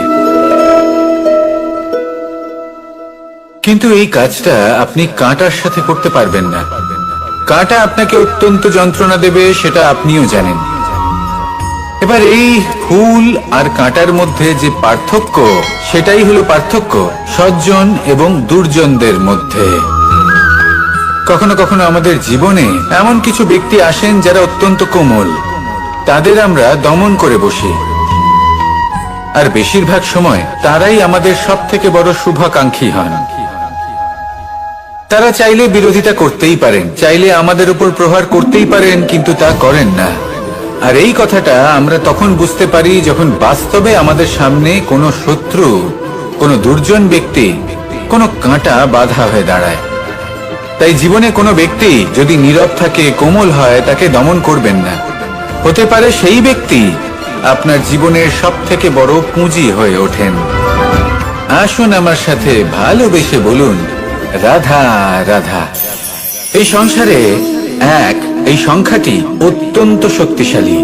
কিন্তু এই কাজটা আপনি কাঁটার সাথে করতে পারবেন না। কাঁটা আপনাকে অত্যন্ত যন্ত্রণা দেবে, সেটা আপনিও জানেন। এবার এই ফুল আর কাঁটার মধ্যে যে পার্থক্য, সেটাই হলো পার্থক্য সজ্জন এবং দুর্জনদের মধ্যে। কখনো কখনো আমাদের জীবনে এমন কিছু ব্যক্তি আসেন যারা অত্যন্ত কোমল, তাদের আমরা দমন করে বসি, আর বেশিরভাগ সময় তারাই আমাদের সব থেকে বড় শুভাকাঙ্ক্ষী হন। তারা চাইলে বিরোধিতা করতেই পারেন, চাইলে আমাদের উপর প্রহার করতেই পারেন, কিন্তু তা করেন না। আর এই কথাটা আমরা তখন বুঝতে পারি যখন বাস্তবে আমাদের সামনে কোনো শত্রু, কোনো দুর্জন ব্যক্তি, কোনো কাঁটা বাধা হয়ে দাঁড়ায়। তাই জীবনে কোনো ব্যক্তি যদি নীরব থাকে, কোমল হয়, তাকে দমন করবেন না। হতে পারে সেই ব্যক্তি আপনার জীবনের সব থেকে বড় পুঁজি হয়ে ওঠেন। আসুন আমার সাথে ভালোবেসে বলুন, রাধা রাধা। এই সংসারে এক, এই সংখ্যাটি অত্যন্ত শক্তিশালী।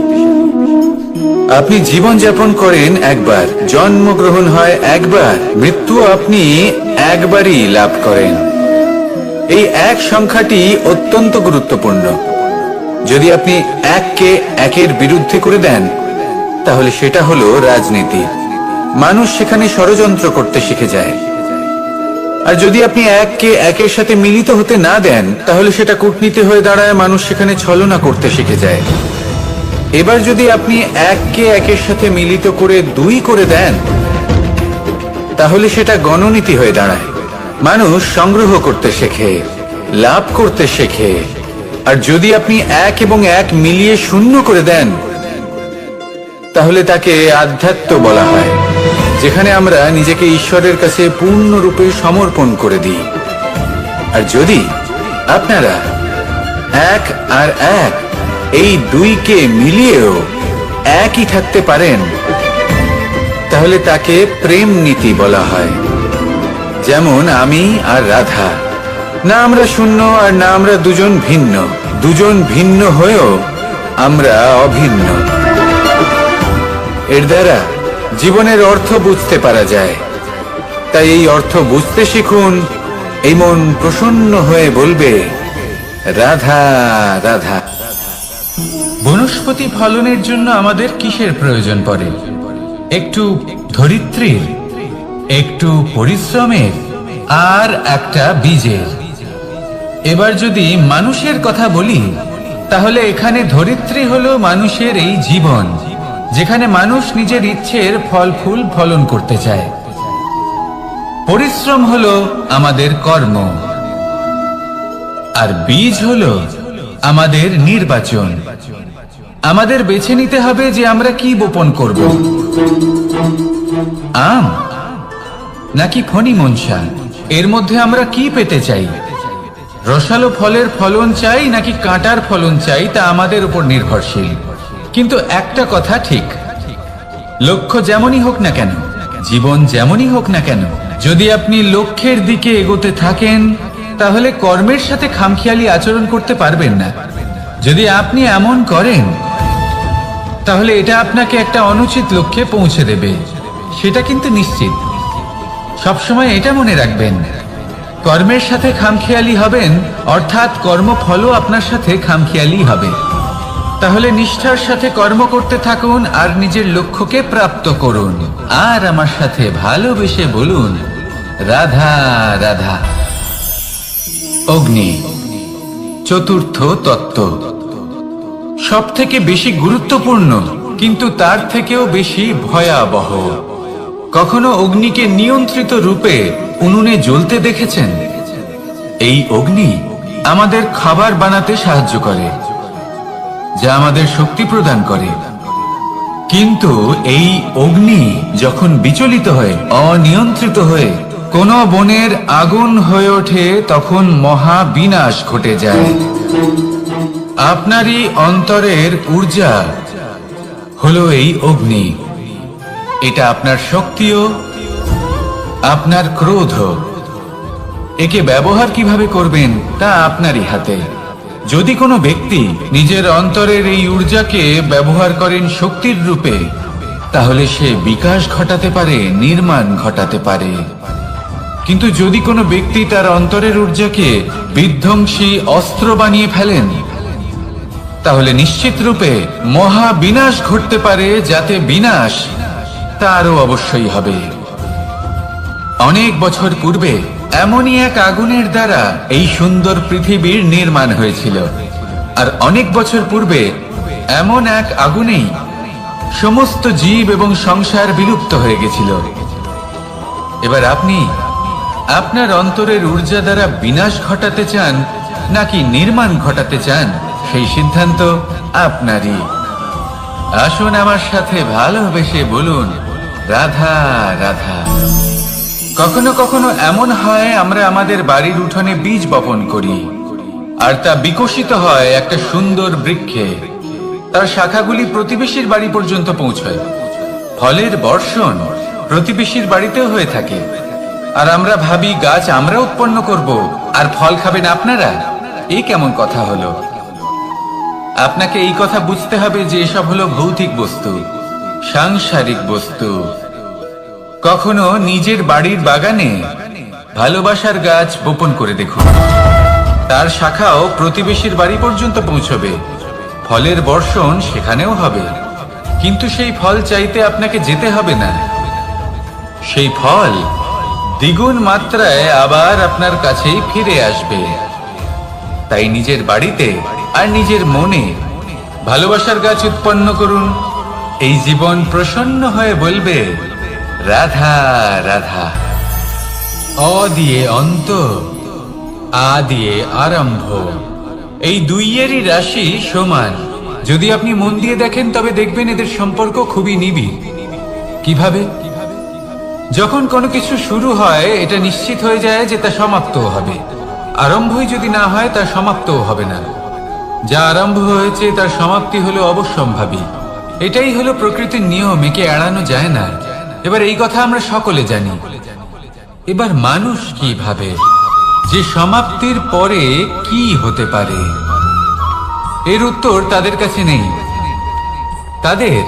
আপনি জীবন যাপন করেন একবার, জন্মগ্রহণ হয় একবার, মৃত্যু আপনি একবারই লাভ করেন। এই এক সংখ্যাটি অত্যন্ত গুরুত্বপূর্ণ। যদি আপনি এককে একের বিরুদ্ধে করে দেন, তাহলে সেটা হলো রাজনীতি। মানুষ সেখানে ষড়যন্ত্র করতে শিখে যায়। আর যদি আপনি এককে একের সাথে মিলিত হতে না দেন, তাহলে সেটা কূটনীতি হয়ে দাঁড়ায়, মানুষ সেখানে ছলনা করতে শিখে যায়। এবার যদি আপনি এককে একের সাথে মিলিত করে দুই করে দেন, তাহলে সেটা গণনীতি হয়ে দাঁড়ায়। মানুষ সংগ্রহ করতে শেখে, লাভ করতে শেখে। আর যদি আপনি এক এবং এক মিলিয়ে শূন্য করে দেন, তাহলে তাকে আধ্যাত্ম বলা হয়, যেখানে আমরা নিজেকে ঈশ্বরের কাছে পূর্ণরূপে সমর্পণ করে দিই। আর যদি আপনারা এক আর এক, এই দুইকে মিলিয়েও একই থাকতে পারেন, তাহলে তাকে প্রেম নীতি বলা হয়। যেমন আমি আর রাধা, না আমরা শূন্য আর না আমরা দুজন ভিন্ন, দুজন ভিন্ন হয়েও আমরা অভিন্ন। এর দ্বারা জীবনের অর্থ বুঝতে পারা যায়। তাই এই অর্থ বুঝতে শিখুন। এই মন প্রসন্ন হয়ে বলবে, রাধা রাধা। বনস্পতি ফলনের জন্য আমাদের কিসের প্রয়োজন পড়ে? একটু ধরিত্রীর, একটু পরিশ্রমের, আর একটা বীজের। এবার যদি মানুষের কথা বলি, তাহলে এখানে ধরিত্রী হলো মানুষের এই জীবন, যেখানে মানুষ নিজের ইচ্ছের ফল ফুল ফলন করতে চায়। পরিশ্রম হলো আমাদের কর্ম, আর বীজ হলো আমাদের নির্বাচন। আমাদের বেছে নিতে হবে যে আমরা কি বপন করব, আম নাকি ফণি মনসা। এর মধ্যে আমরা কি পেতে চাই? রসালো ফলের ফলন চাই নাকি কাঁটার ফলন চাই, তা আমাদের উপর নির্ভরশীল। কিন্তু একটা কথা ঠিক, লক্ষ্য যেমনই হোক না কেন, জীবন যেমনই হোক না কেন, যদি আপনি লক্ষ্যের দিকে এগোতে থাকেন, তাহলে কর্মের সাথে খামখেয়ালি আচরণ করতে পারবেন না। যদি আপনি এমন করেন, তাহলে এটা আপনাকে একটা অনুচিত লক্ষ্যে পৌঁছে দেবে, সেটা কিন্তু নিশ্চিত। সবসময় এটা মনে রাখবেন, কর্মের সাথে খামখেয়ালি হবেন, অর্থাৎ কর্মফলও আপনার সাথে খামখেয়ালি হবে। তাহলে নিষ্ঠার সাথে কর্ম করতে থাকুন আর নিজের লক্ষ্যকে প্রাপ্ত করুন। আর আমার সাথে ভালোবেসে বলুন, রাধা রাধা। অগ্নি চতুর্থ তত্ত্ব, সব থেকে বেশি গুরুত্বপূর্ণ, কিন্তু তার থেকেও বেশি ভয়াবহ। কখনো অগ্নিকে নিয়ন্ত্রিত রূপে উনুনে জ্বলতে দেখেছেন? এই অগ্নি আমাদের খাবার বানাতে সাহায্য করে, যা আমাদের শক্তি প্রদান করে। কিন্তু এই অগ্নি যখন বিচলিত হয়ে, অনিয়ন্ত্রিত হয়ে কোন বনের আগুন হয়ে ওঠে, তখন মহা বিনাশ ঘটে যায়। আপনারই অন্তরের ঊর্জা হলো এই অগ্নি। এটা আপনার শক্তিও, আপনার ক্রোধ। একে ব্যবহার কিভাবে করবেন তা আপনারই হাতে। যদি কোনো ব্যক্তি নিজের অন্তরের এই ঊর্জাকে ব্যবহার করেন শক্তির রূপে, তাহলে সে বিকাশ ঘটাতে পারে, নির্মাণ ঘটাতে পারে। কিন্তু যদি কোনো ব্যক্তি তার অন্তরের ঊর্জাকে বিধ্বংসী অস্ত্র বানিয়ে ফেলেন, তাহলে নিশ্চিত রূপে মহা বিনাশ ঘটতে পারে, যাতে বিনাশ তারও অবশ্যই হবে। অনেক বছর পূর্বে এমনই এক আগুনের দ্বারা এই সুন্দর পৃথিবীর নির্মাণ হয়েছিল। আর অনেক বছর পূর্বে এমন এক আগুনেই সমস্ত জীব এবং সংসার বিলুপ্ত হয়ে গেছিল। এবার আপনি আপনার অন্তরের ঊর্জা দ্বারা বিনাশ ঘটাতে চান নাকি নির্মাণ ঘটাতে চান, সেই সিদ্ধান্ত আপনারই। আসুন আমার সাথে ভালোবেসে বলুন, রাধা রাধা। কখনো কখনো এমন হয়, আমরা আমাদের বাড়ির উঠোনে বীজ বপন করি, আর তা বিকশিত হয় একটা সুন্দর বৃক্ষে। তার শাখাগুলি প্রতিবেশীর বাড়ি পর্যন্ত পৌঁছায়। ফলের বর্ষণ প্রতিবেশীর বাড়িতেও হয়ে থাকে। আর আমরা ভাবি গাছ আমরা উৎপন্ন করব আর ফল খাবেন আপনারা। এই কেমন কথা হলো? আপনাকে এই কথা বুঝতে হবে যে এসব হলো ভৌতিক বস্তু, সাংসারিক বস্তু। কখনো নিজের বাড়ির বাগানে ভালোবাসার গাছ বপন করে দেখুন, তার শাখাও প্রতিবেশীর বাড়ি পর্যন্ত পৌঁছবে, ফলের বর্ষণ সেখানেও হবে। কিন্তু সেই ফল চাইতে আপনাকে যেতে হবে না, সেই ফল দ্বিগুণ মাত্রায় আবার আপনার কাছেই ফিরে আসবে। তাই নিজের বাড়িতে আর নিজের মনে ভালোবাসার গাছ উৎপন্ন করুন। এই জীবন প্রসন্ন হয়ে বলবে, রাধা রাধা। অ দিয়ে অন্ত, আ দিয়ে আরম্ভ, এই দুইয়েরই রাশি সমান। যদি আপনি মন দিয়ে দেখেন, তবে দেখবেন এদের সম্পর্ক খুবই নিবিড়। কিভাবে? যখন কোনো কিছু শুরু হয়, এটা নিশ্চিত হয়ে যায় যে তা সমাপ্তও হবে। আরম্ভই যদি না হয়, তার সমাপ্তও হবে না। যা আরম্ভ হয়েছে তার সমাপ্তি হলো অবশ্যম্ভাবী। এটাই হলো প্রকৃতির নিয়ম, একে এড়ানো যায় না। এবার এই কথা আমরা সকলে জানি। এবার মানুষ কি ভাবে যে সমাপ্তির পরে কি হতে পারে? এর উত্তর তাদের কাছে নেই। তাদের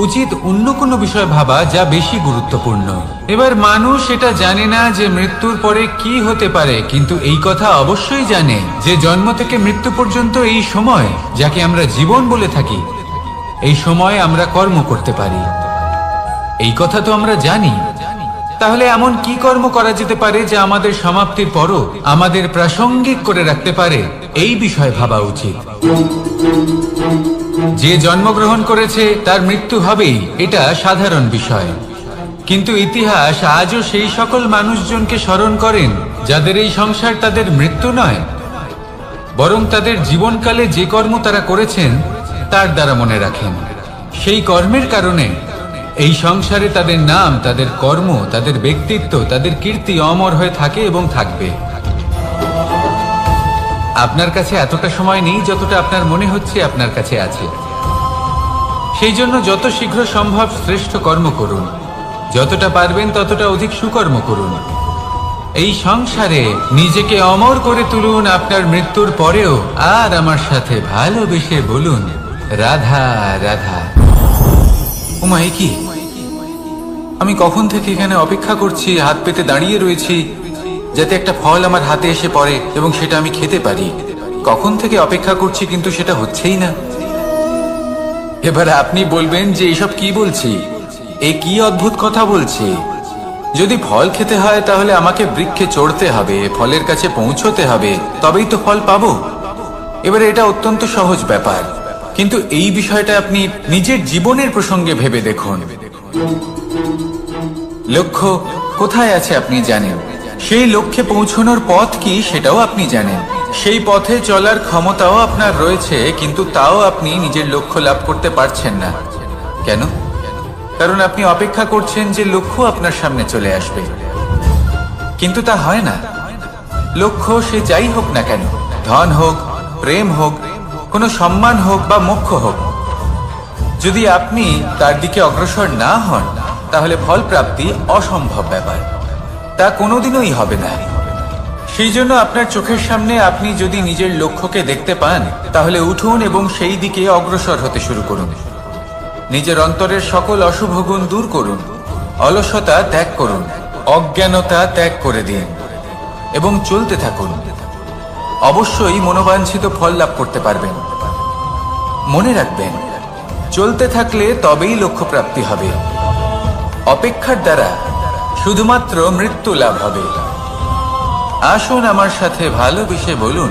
উচিত অন্য কোনো বিষয় ভাবা যা বেশি গুরুত্বপূর্ণ। এবার মানুষ এটা জানে না যে মৃত্যুর পরে কি হতে পারে, কিন্তু এই কথা অবশ্যই জানে যে জন্ম থেকে মৃত্যু পর্যন্ত এই সময়, যাকে আমরা জীবন বলে থাকি, এই সময় আমরা কর্ম করতে পারি। এই কথা তো আমরা জানি। তাহলে এমন কি কর্ম করা যেতে পারে যা আমাদের সমাপ্তির পরও আমাদের প্রাসঙ্গিক করে রাখতে পারে, এই বিষয়ে ভাবা উচিত। যে জন্মগ্রহণ করেছে তার মৃত্যু হবেই, এটা সাধারণ বিষয়। কিন্তু ইতিহাস আজও সেই সকল মানুষজনকে স্মরণ করেন যাদের এই সংসার তাদের মৃত্যু নয়, বরং তাদের জীবনকালে যে কর্ম তারা করেছেন তার দ্বারা মনে রাখেন। সেই কর্মের কারণে এই সংসারে তাদের নাম, তাদের কর্ম, তাদের ব্যক্তিত্ব, তাদের কীর্তি অমর হয়ে থাকে এবং থাকবে। আপনার কাছে এতটা সময় নেই যতটা আপনার মনে হচ্ছে আপনার কাছে আছে। সেই জন্য যত শীঘ্র সম্ভব শ্রেষ্ঠ কর্ম করুন, যতটা পারবেন ততটা অধিক সুকর্ম করুন। এই সংসারে নিজেকে অমর করে তুলুন আপনার মৃত্যুর পরেও। আর আমার সাথে ভালোবেসে বলুন, রাধা রাধা। ওমাই কি, আমি কখন থেকে এখানে অপেক্ষা করছি, হাত পেতে দাঁড়িয়ে রয়েছি যাতে একটা ফল আমার হাতে এসে পড়ে এবং সেটা আমি খেতে পারি। কখন থেকে অপেক্ষা করছি, কিন্তু সেটা হচ্ছেই না। এবার আপনি বলবেন যে এসব কি বলছি, এ কি অদ্ভুত কথা বলছি। যদি ফল খেতে হয় তাহলে আমাকে বৃক্ষে চড়তে হবে, ফলের কাছে পৌঁছতে হবে, তবেই তো ফল পাবো। এবারে এটা অত্যন্ত সহজ ব্যাপার, কিন্তু এই বিষয়টা আপনি নিজের জীবনের প্রসঙ্গে ভেবে দেখুন। লক্ষ্য কোথায় আছে আপনি জানেন, সেই লক্ষ্যে পৌঁছানোর পথ কি সেটাও আপনি জানেন, সেই পথে চলার ক্ষমতাও আপনার রয়েছে, কিন্তু তাও আপনি নিজের লক্ষ্য লাভ করতে পারছেন না। কেন? কারণ আপনি অপেক্ষা করছেন যে লক্ষ্য আপনার সামনে চলে আসবে, কিন্তু তা হয় না। লক্ষ্য সে যাই হোক না কেন, ধন হোক, প্রেম হোক, কোনো সম্মান হোক বা মোক্ষ হোক, যদি আপনি তার দিকে অগ্রসর না হন তাহলে ফল প্রাপ্তি অসম্ভব ব্যাপার, তা কোনোদিনই হবে না। সেই জন্য আপনার চোখের সামনে আপনি যদি নিজের লক্ষ্যকে দেখতে পান তাহলে উঠুন এবং সেই দিকে অগ্রসর হতে শুরু করুন। নিজের অন্তরের সকল অশুভ গুণ দূর করুন, অলসতা ত্যাগ করুন, অজ্ঞানতা ত্যাগ করে দিন এবং চলতে থাকুন। অবশ্যই মনোবাঞ্ছিত ফল লাভ করতে পারবেন। মনে রাখবেন, চলতে থাকলে তবেই লক্ষ্য প্রাপ্তি হবে। অপেক্ষার দ্বারা শুধুমাত্র মৃত্যু লাভ হবে। আসুন আমার সাথে ভালোবেসে বলুন,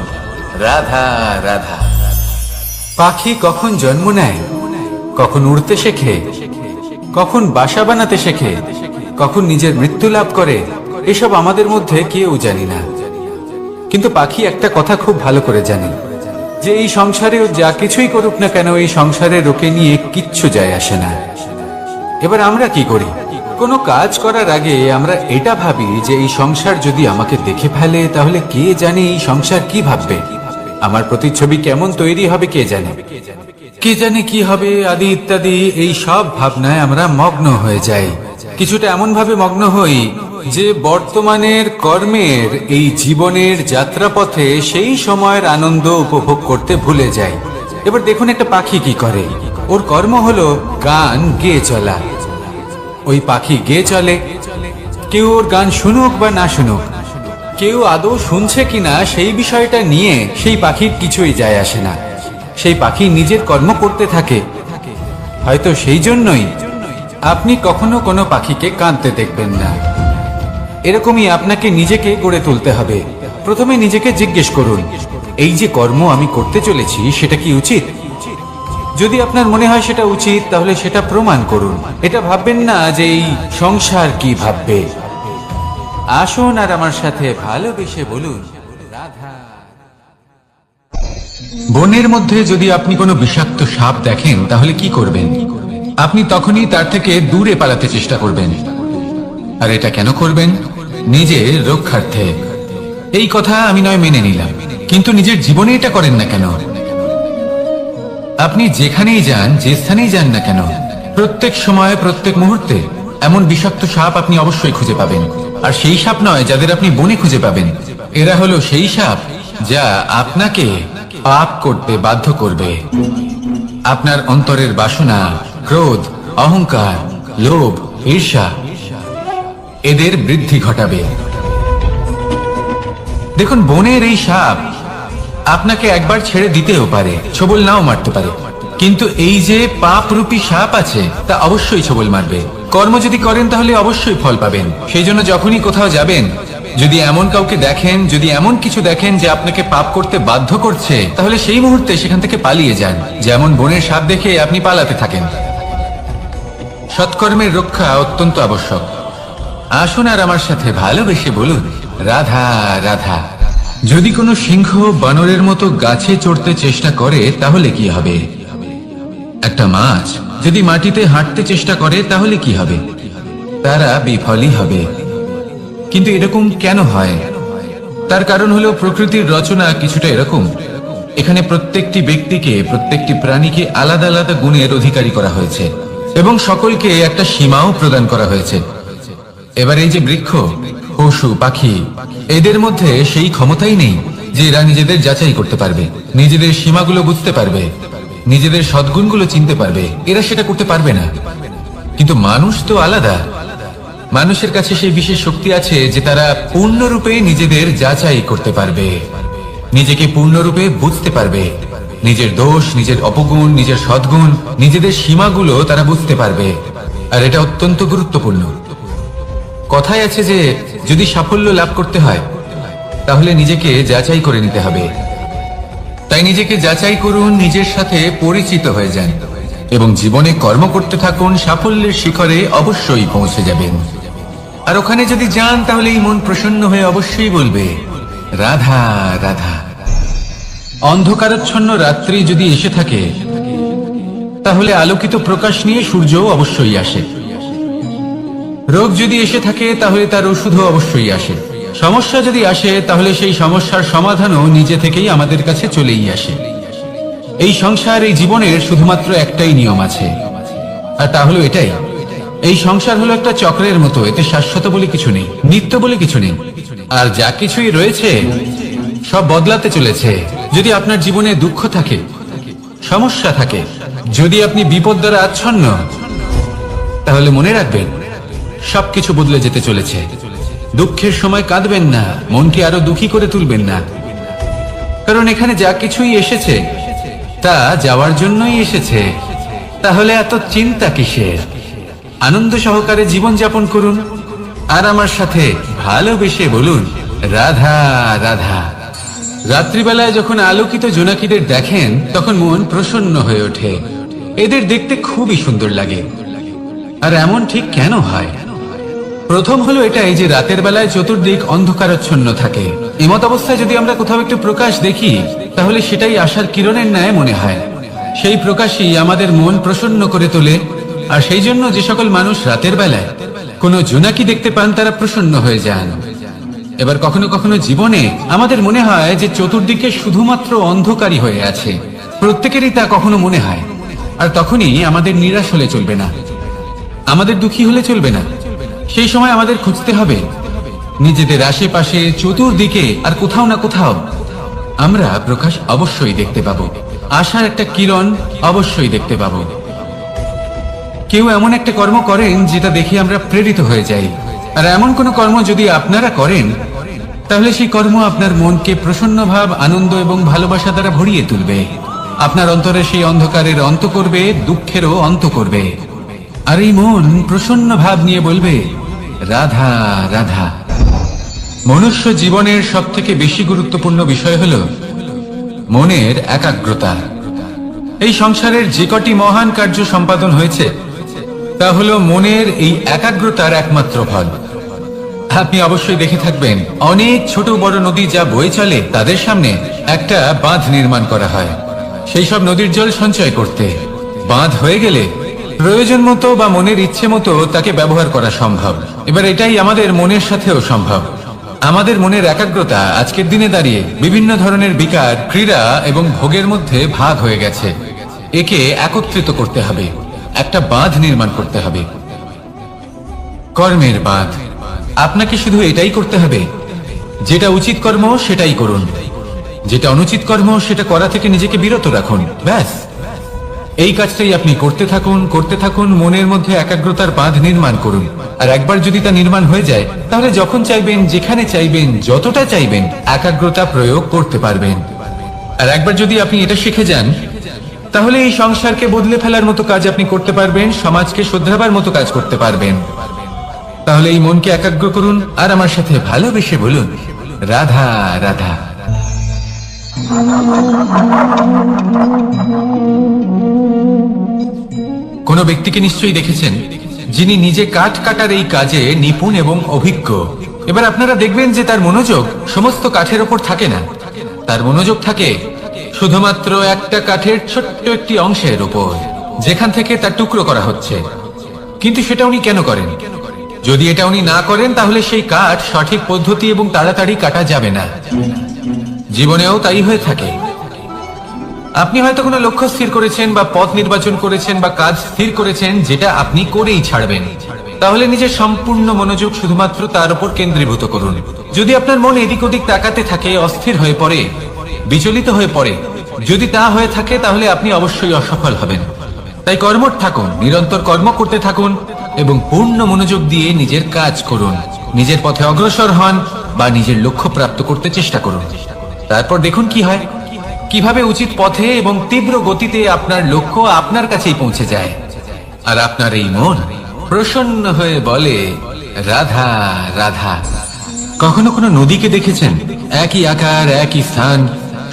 রাধা রাধা। পাখি কখন জন্ম নেয়, কখন উড়তে শেখে, কখন বাসা বানাতে শেখে, কখন নিজের মৃত্যু লাভ করে, এসব আমাদের মধ্যে কেউ জানি না। কিন্তু পাখি একটা কথা খুব ভালো করে জানে, যে এই সংসারে যা কিছুই করুক না কেন, এই সংসারে ওকে নিয়ে কিচ্ছু যায় আসে না। এবার আমরা কি করি? কোনো কাজ করার আগে আমরা এটা ভাবি যে এই সংসার যদি আমাকে দেখে ফেলে তাহলে কে জানে এই সংসার কি ভাববে, আমার প্রতিচ্ছবি কেমন তৈরি হবে কে জানে, কে জানে কি হবে আদি ইত্যাদি। এই সব ভাবনায় আমরা মগ্ন হয়ে যাই। কিছুটা এমন ভাবে মগ্ন হই যে বর্তমানের কর্মের এই জীবনের যাত্রাপথে সেই সময়ের আনন্দ উপভোগ করতে ভুলে যাই। এবার দেখুন একটা পাখি কি করে, ওর কর্ম হলো গান গেয়ে চলা। ওই পাখি গেয়ে চলে, কেউ ওর গান শুনুক বা না শুনুক, কেউ আদৌ শুনছে কিনা সেই বিষয়টা নিয়ে সেই পাখির কিছুই যায় আসে না। সেই পাখি নিজের কর্ম করতে থাকে। হয়তো সেই জন্যই আপনি কখনো কোনো পাখিকে কাঁদতে দেখবেন না। এরকমই আপনাকে নিজেকে গড়ে তুলতে হবে। প্রথমে নিজেকে জিজ্ঞেস করুন, এই যে কর্ম আমি করতে চলেছি সেটা কি উচিত? যদি আপনার মনে হয় সেটা উচিত তাহলে সেটা প্রমাণ করুন। এটা ভাববেন না যে এই সংসার কি ভাববে। আসুন আর আমার সাথে ভালোবেসে বলুন, রাধা। বনের মধ্যে যদি আপনি কোনো বিষাক্ত সাপ দেখেন তাহলে কি করবেন? আপনি তখনই তার থেকে দূরে পালাতে চেষ্টা করবেন। আর এটা কেন করবেন? নিজের রক্ষার্থে। এই কথা আমি নয় মেনে নিলাম, কিন্তু নিজের জীবনে এটা করেন না কেন? আপনি যেখানেই যান, যে স্থানেই যান না কেন, প্রত্যেক সময় প্রত্যেক মুহূর্তে এমন বিষাক্ত সাপ আপনি অবশ্যই খুঁজে পাবেন। আর সেই সাপ নয় যাদের আপনি বনে খুঁজে পাবেন, এরা হলো সেই সাপ যা আপনাকে পাপ করতে বাধ্য করবে। আপনার অন্তরের বাসনা, ক্রোধ, অহংকার, লোভ, ঈর্ষা এদের বৃদ্ধি ঘটাবে। দেখুন, বনের এই সাপ আপনাকে একবার ছেড়ে দিতেও পারে, ছোবল নাও মারতে পারে, কিন্তু এই যে পাপরূপী সাপ আছে তা অবশ্যই ছোবল মারবে। কর্ম যদি করেন তাহলে অবশ্যই ফল পাবেন। সেই জন্য যখনই কোথাও যাবেন, যদি এমন কাউকে দেখেন, যদি এমন কিছু দেখেন যে আপনাকে পাপ করতে বাধ্য করছে, তাহলে সেই মুহূর্তে সেখান থেকে পালিয়ে যান। যেমন বনের সাপ দেখে আপনি পালাতে থাকেন। সৎকর্মের রক্ষা অত্যন্ত আবশ্যক। আসুন আর আমার সাথে ভালোবেসে বলুন, রাধা রাধা। যদি কোনো সিংহ বানরের মতো গাছে চড়তে চেষ্টা করে তাহলে কি হবে? একটা মাছ যদি মাটিতে হাঁটতে চেষ্টা করে তাহলে কি হবে? তারা বিফলই হবে। কিন্তু এরকম কেন হয়? তার কারণ হলো প্রকৃতির রচনা কিছুটা এরকম। এখানে প্রত্যেকটি ব্যক্তিকে, প্রত্যেকটি প্রাণীকে আলাদা আলাদা গুণের অধিকারী করা হয়েছে এবং সকলকে একটা সীমাও প্রদান করা হয়েছে। এবার এই যে বৃক্ষ, পশু, পাখি, এদের মধ্যে সেই ক্ষমতাই নেই যে এরা নিজেদের যাচাই করতে পারবে, নিজেদের সীমাগুলো বুঝতে পারবে, নিজেদের সদ্গুণগুলো চিনতে পারবে। এরা সেটা করতে পারবে না। কিন্তু মানুষ তো আলাদা। মানুষের কাছে সেই বিশেষ শক্তি আছে যে তারা পূর্ণরূপে নিজেদের যাচাই করতে পারবে, নিজেকে পূর্ণরূপে বুঝতে পারবে, নিজের দোষ, নিজের অপগুণ, নিজের সদ্গুণ, নিজেদের সীমাগুলো তারা বুঝতে পারবে। আর এটা অত্যন্ত গুরুত্বপূর্ণ। কথায় আছে যে যদি সাফল্য লাভ করতে হয় তাহলে নিজেকে যাচাই করে নিতে হবে। তাই নিজেকে যাচাই করুন, নিজের সাথে পরিচিত হয়ে যান এবং জীবনে কর্ম করতে থাকুন। সাফল্যের শিখরে অবশ্যই পৌঁছে যাবেন। আর ওখানে যদি যান তাহলে এই মন প্রসন্ন হয়ে অবশ্যই বলবে, রাধা রাধা। অন্ধকারাচ্ছন্ন রাত্রি যদি এসে থাকে তাহলে আলোকিত প্রকাশ নিয়ে সূর্যও অবশ্যই আসে। রোগ যদি এসে থাকে তাহলে তার ওষুধও অবশ্যই আসে। সমস্যা যদি আসে তাহলে সেই সমস্যার সমাধানও নিজে থেকেই আমাদের কাছে চলেই আসে। এই সংসার, এই জীবনের শুধুমাত্র একটাই নিয়ম আছে, আর তা হলো এটাই, এই সংসার হলো একটা চক্রের মতো। এতে শাশ্বত বলে কিছু নেই, নিত্য বলে কিছু নেই। আর যা কিছুই রয়েছে সব বদলাতে চলেছে। যদি আপনার জীবনে দুঃখ থাকে, সমস্যা থাকে, যদি আপনি বিপদ দ্বারা আচ্ছন্ন, তাহলে মনে রাখবেন সবকিছু বদলে যেতে চলেছে। দুঃখের সময় কাঁদবেন না, মনকে আরো দুঃখী করে তুলবেন না, কারণ এখানে যা কিছুই এসেছে তা যাওয়ার জন্যই এসেছে। তাহলে এত চিন্তা কিসের? আনন্দ সহকারে জীবন যাপন করুন আর আমার সাথে ভালোবেসে বলুন, রাধা রাধা। রাত্রিবেলায় যখন আলোকিত জোনাকিদের দেখেন তখন মন প্রসন্ন হয়ে ওঠে। এদের দেখতে খুবই সুন্দর লাগে। আর এমন ঠিক কেন হয়? প্রথম হলো এটাই যে রাতের বেলায় চতুর্দিক অন্ধকারাচ্ছন্ন থাকে। এমত অবস্থায় যদি আমরা কোথাও একটু প্রকাশ দেখি তাহলে সেটাই আশার কিরণের ন্যায় মনে হয়। সেই প্রকাশই আমাদের মন প্রসন্ন করে তোলে। আর সেই জন্য যে সকল মানুষ রাতের বেলায় কোনো জোনাকি দেখতে পান তারা প্রসন্ন হয়ে যান। এবার কখনো কখনো জীবনে আমাদের মনে হয় যে চতুর্দিকে শুধুমাত্র অন্ধকারই হয়ে আছে। প্রত্যেকেরই তা কখনো মনে হয়। আর তখনই আমাদের নিরাশ হলে চলবে না, আমাদের দুঃখী হলে চলবে না। সেই সময় আমাদের খুঁজতে হবে নিজেদের আশেপাশে, চতুর্দিকে, আর কোথাও না কোথাও আমরা প্রকাশ অবশ্যই দেখতে পাবো। আশার একটা কিরণ অবশ্যই দেখতে পাবো। কেউ এমন একটা কর্ম করেন যেটা দেখে আমরা প্রেরিত হয়ে যাই। আর এমন কোন কর্ম যদি আপনারা করেন তাহলে সেই কর্ম আপনার মনকে প্রসন্ন ভাব, আনন্দ এবং ভালোবাসা দ্বারা ভরিয়ে তুলবে। আপনার অন্তরে সেই অন্ধকারের অন্ত করবে, দুঃখেরও অন্ত করবে। আর এই মন প্রসন্ন ভাব নিয়ে বলবে, রাধা রাধা। মনুষ্য জীবনের সব থেকে বেশি গুরুত্বপূর্ণ বিষয় হলো মনের একাগ্রতা। এই সংসারের যে কটি মহান কার্য সম্পাদন হয়েছে তা হলো মনের এই একাগ্রতার একমাত্র ফল। আপনি অবশ্যই দেখে থাকবেন অনেক ছোট বড় নদী যা বয়ে চলে তাদের সামনে একটা বাঁধ নির্মাণ করা হয় সেই সব নদীর জল সঞ্চয় করতে। বাঁধ হয়ে গেলে প্রয়োজন মতো বা মনের ইচ্ছে মতো তাকে ব্যবহার করা সম্ভব। এবার এটাই আমাদের মনের সাথেও সম্ভব। আমাদের মনের একাগ্রতা আজকের দিনে দাঁড়িয়ে বিভিন্ন ধরনের বিকার, ক্রীড়া এবং ভোগের মধ্যে ভাগ হয়ে গেছে। একে একত্রিত করতে হবে, একটা বাঁধ নির্মাণ করতে হবে, কর্মের বাঁধ। আপনাকে শুধু এটাই করতে হবে, যেটা উচিত কর্ম সেটাই করুন, যেটা অনুচিত কর্ম সেটা করা থেকে নিজেকে বিরত রাখুন, ব্যাস। এই কাজটাই আপনি করতে থাকুন, মনের মধ্যে একাগ্রতার বাঁধ নির্মাণ করুন। আর একবার যদি তা নির্মাণ হয়ে যায়, তাহলে যখন চাইবেন, যেখানে চাইবেন, যতটা চাইবেন, একাগ্রতা প্রয়োগ করতে পারবেন। আর একবার যদি আপনি এটা শিখে যান, তাহলে এই সংসারকে বদলে ফেলার মতো কাজ আপনি করতে পারবেন, সমাজকে শুধরাবার মতো কাজ করতে পারবেন। তাহলে এই মনকে একাগ্র করুন আর আমার সাথে ভালোবেসে বলুন, রাধা রাধা। কোন ব্যক্তিকে নিশ্চয়ই দেখেছেন যিনি নিজে কাঠ কাটার এই কাজে নিপুণ এবং অভিজ্ঞ। এবার আপনারা দেখবেন যে তার মনোযোগ সমস্ত কাঠের ওপর থাকে না, তার মনোযোগ থাকে শুধুমাত্র একটা কাঠের ছোট্ট একটি অংশের উপর, যেখান থেকে তার টুকরো করা হচ্ছে। কিন্তু সেটা উনি কেন করেন? যদি এটা উনি না করেন, তাহলে সেই কাঠ সঠিক পদ্ধতি এবং তাড়াতাড়ি কাটা যাবে না। জীবনেও তাই হয়ে থাকে। আপনি হয়তো কোনো লক্ষ্য স্থির করেছেন বা পথ নির্বাচন করেছেন বা কাজ স্থির করেছেন, যেটা আপনি করেই ছাড়বেন। তাহলে নিজের সম্পূর্ণ মনোযোগ শুধুমাত্র তার উপর কেন্দ্রীভূত করুন। যদি আপনার মন এদিক ওদিক তাকাতে থাকে, অস্থির হয়ে পড়ে, বিচলিত হয়ে পড়ে, যদি তা হয়ে থাকে, তাহলে আপনি অবশ্যই অসফল হবেন। তাই কর্মঠ থাকুন, নিরন্তর কর্ম করতে থাকুন এবং পূর্ণ মনোযোগ দিয়ে নিজের কাজ করুন। নিজের পথে অগ্রসর হন বা নিজের লক্ষ্য প্রাপ্ত করতে চেষ্টা করুন। তারপর দেখুন কি হয়, কিভাবে উচিত পথে এবং তীব্র গতিতে আপনার লক্ষ্য আপনার কাছেই পৌঁছে যায়। আর আপনার এই মন প্রসন্ন হয়ে বলে, রাধা রাধা। কখনো কোনো নদীকে দেখেছেন? একই আকার, একই স্থান,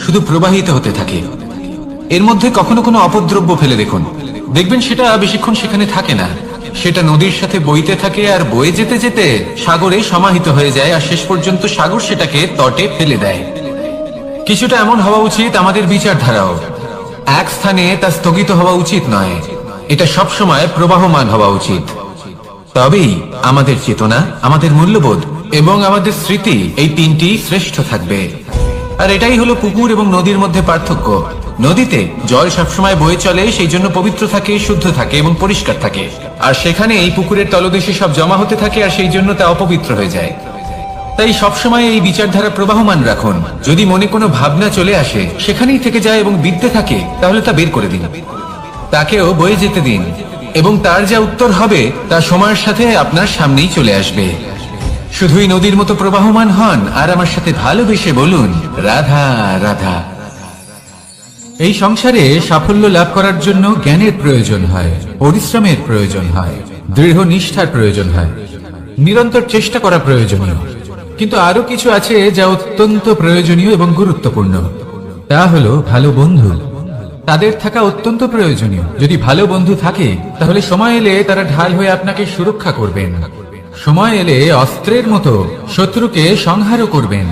শুধু প্রবাহিত হতে থাকে। এর মধ্যে কখনো কোনো অপদ্রব্য ফেলে দেখুন, দেখবেন সেটা বেশিক্ষণ সেখানে থাকে না। সেটা নদীর সাথে বইতে থাকে আর বয়ে যেতে যেতে সাগরে সমাহিত হয়ে যায়, আর শেষ পর্যন্ত সাগর সেটাকে তটে ফেলে দেয়। কিছুটা এমন হওয়া উচিত আমাদের বিচারধারাও। এক স্থানে তা স্থগিত হওয়া উচিত নয়, এটা সবসময় প্রবাহমান হওয়া উচিত। তবেই আমাদের চেতনা, আমাদের মূল্যবোধ এবং আমাদের স্মৃতি, এই তিনটি শ্রেষ্ঠ থাকবে। আর এটাই হলো পুকুর এবং নদীর মধ্যে পার্থক্য। নদীতে জল সবসময় বয়ে চলে, সেই জন্য পবিত্র থাকে, শুদ্ধ থাকে এবং পরিষ্কার থাকে। আর সেখানে এই পুকুরের তলদেশে সব জমা হতে থাকে, আর সেই জন্য তা অপবিত্র হয়ে যায়। তাই সবসময় এই বিচারধারা প্রবাহমান রাখুন। যদি মনে কোনো ভাবনা চলে আসে, সেখানেই থেকে যায় এবং বিদ্যে থাকে, তাহলে তা বের করে দিন, তাকেও বয়ে যেতে দিন, এবং তার যা উত্তর হবে তা সময়ের সাথে আপনার সামনেই চলে আসবে। শুধুই নদীর মতো প্রবাহমান হন আর আমার সাথে ভালোবেসে বলুন, রাধা রাধা। এই সংসারে সাফল্য লাভ করার জন্য জ্ঞানের প্রয়োজন হয়, পরিশ্রমের প্রয়োজন হয়, দৃঢ় নিষ্ঠার প্রয়োজন হয়, নিরন্তর চেষ্টা করা প্রয়োজনীয়। কিন্তু আরো কিছু আছে যা অত্যন্ত প্রয়োজনীয় এবং গুরুত্বপূর্ণ। তা হলো ভালো বন্ধু। তাদের থাকা অত্যন্ত প্রয়োজনীয়। যদি ভালো বন্ধু থাকে, তাহলে সময় এলে তারা ঢাল হয়ে আপনাকে সুরক্ষা করবেন। সময় এলে অস্ত্রের মতো শত্রুকে সংহারও করবেন।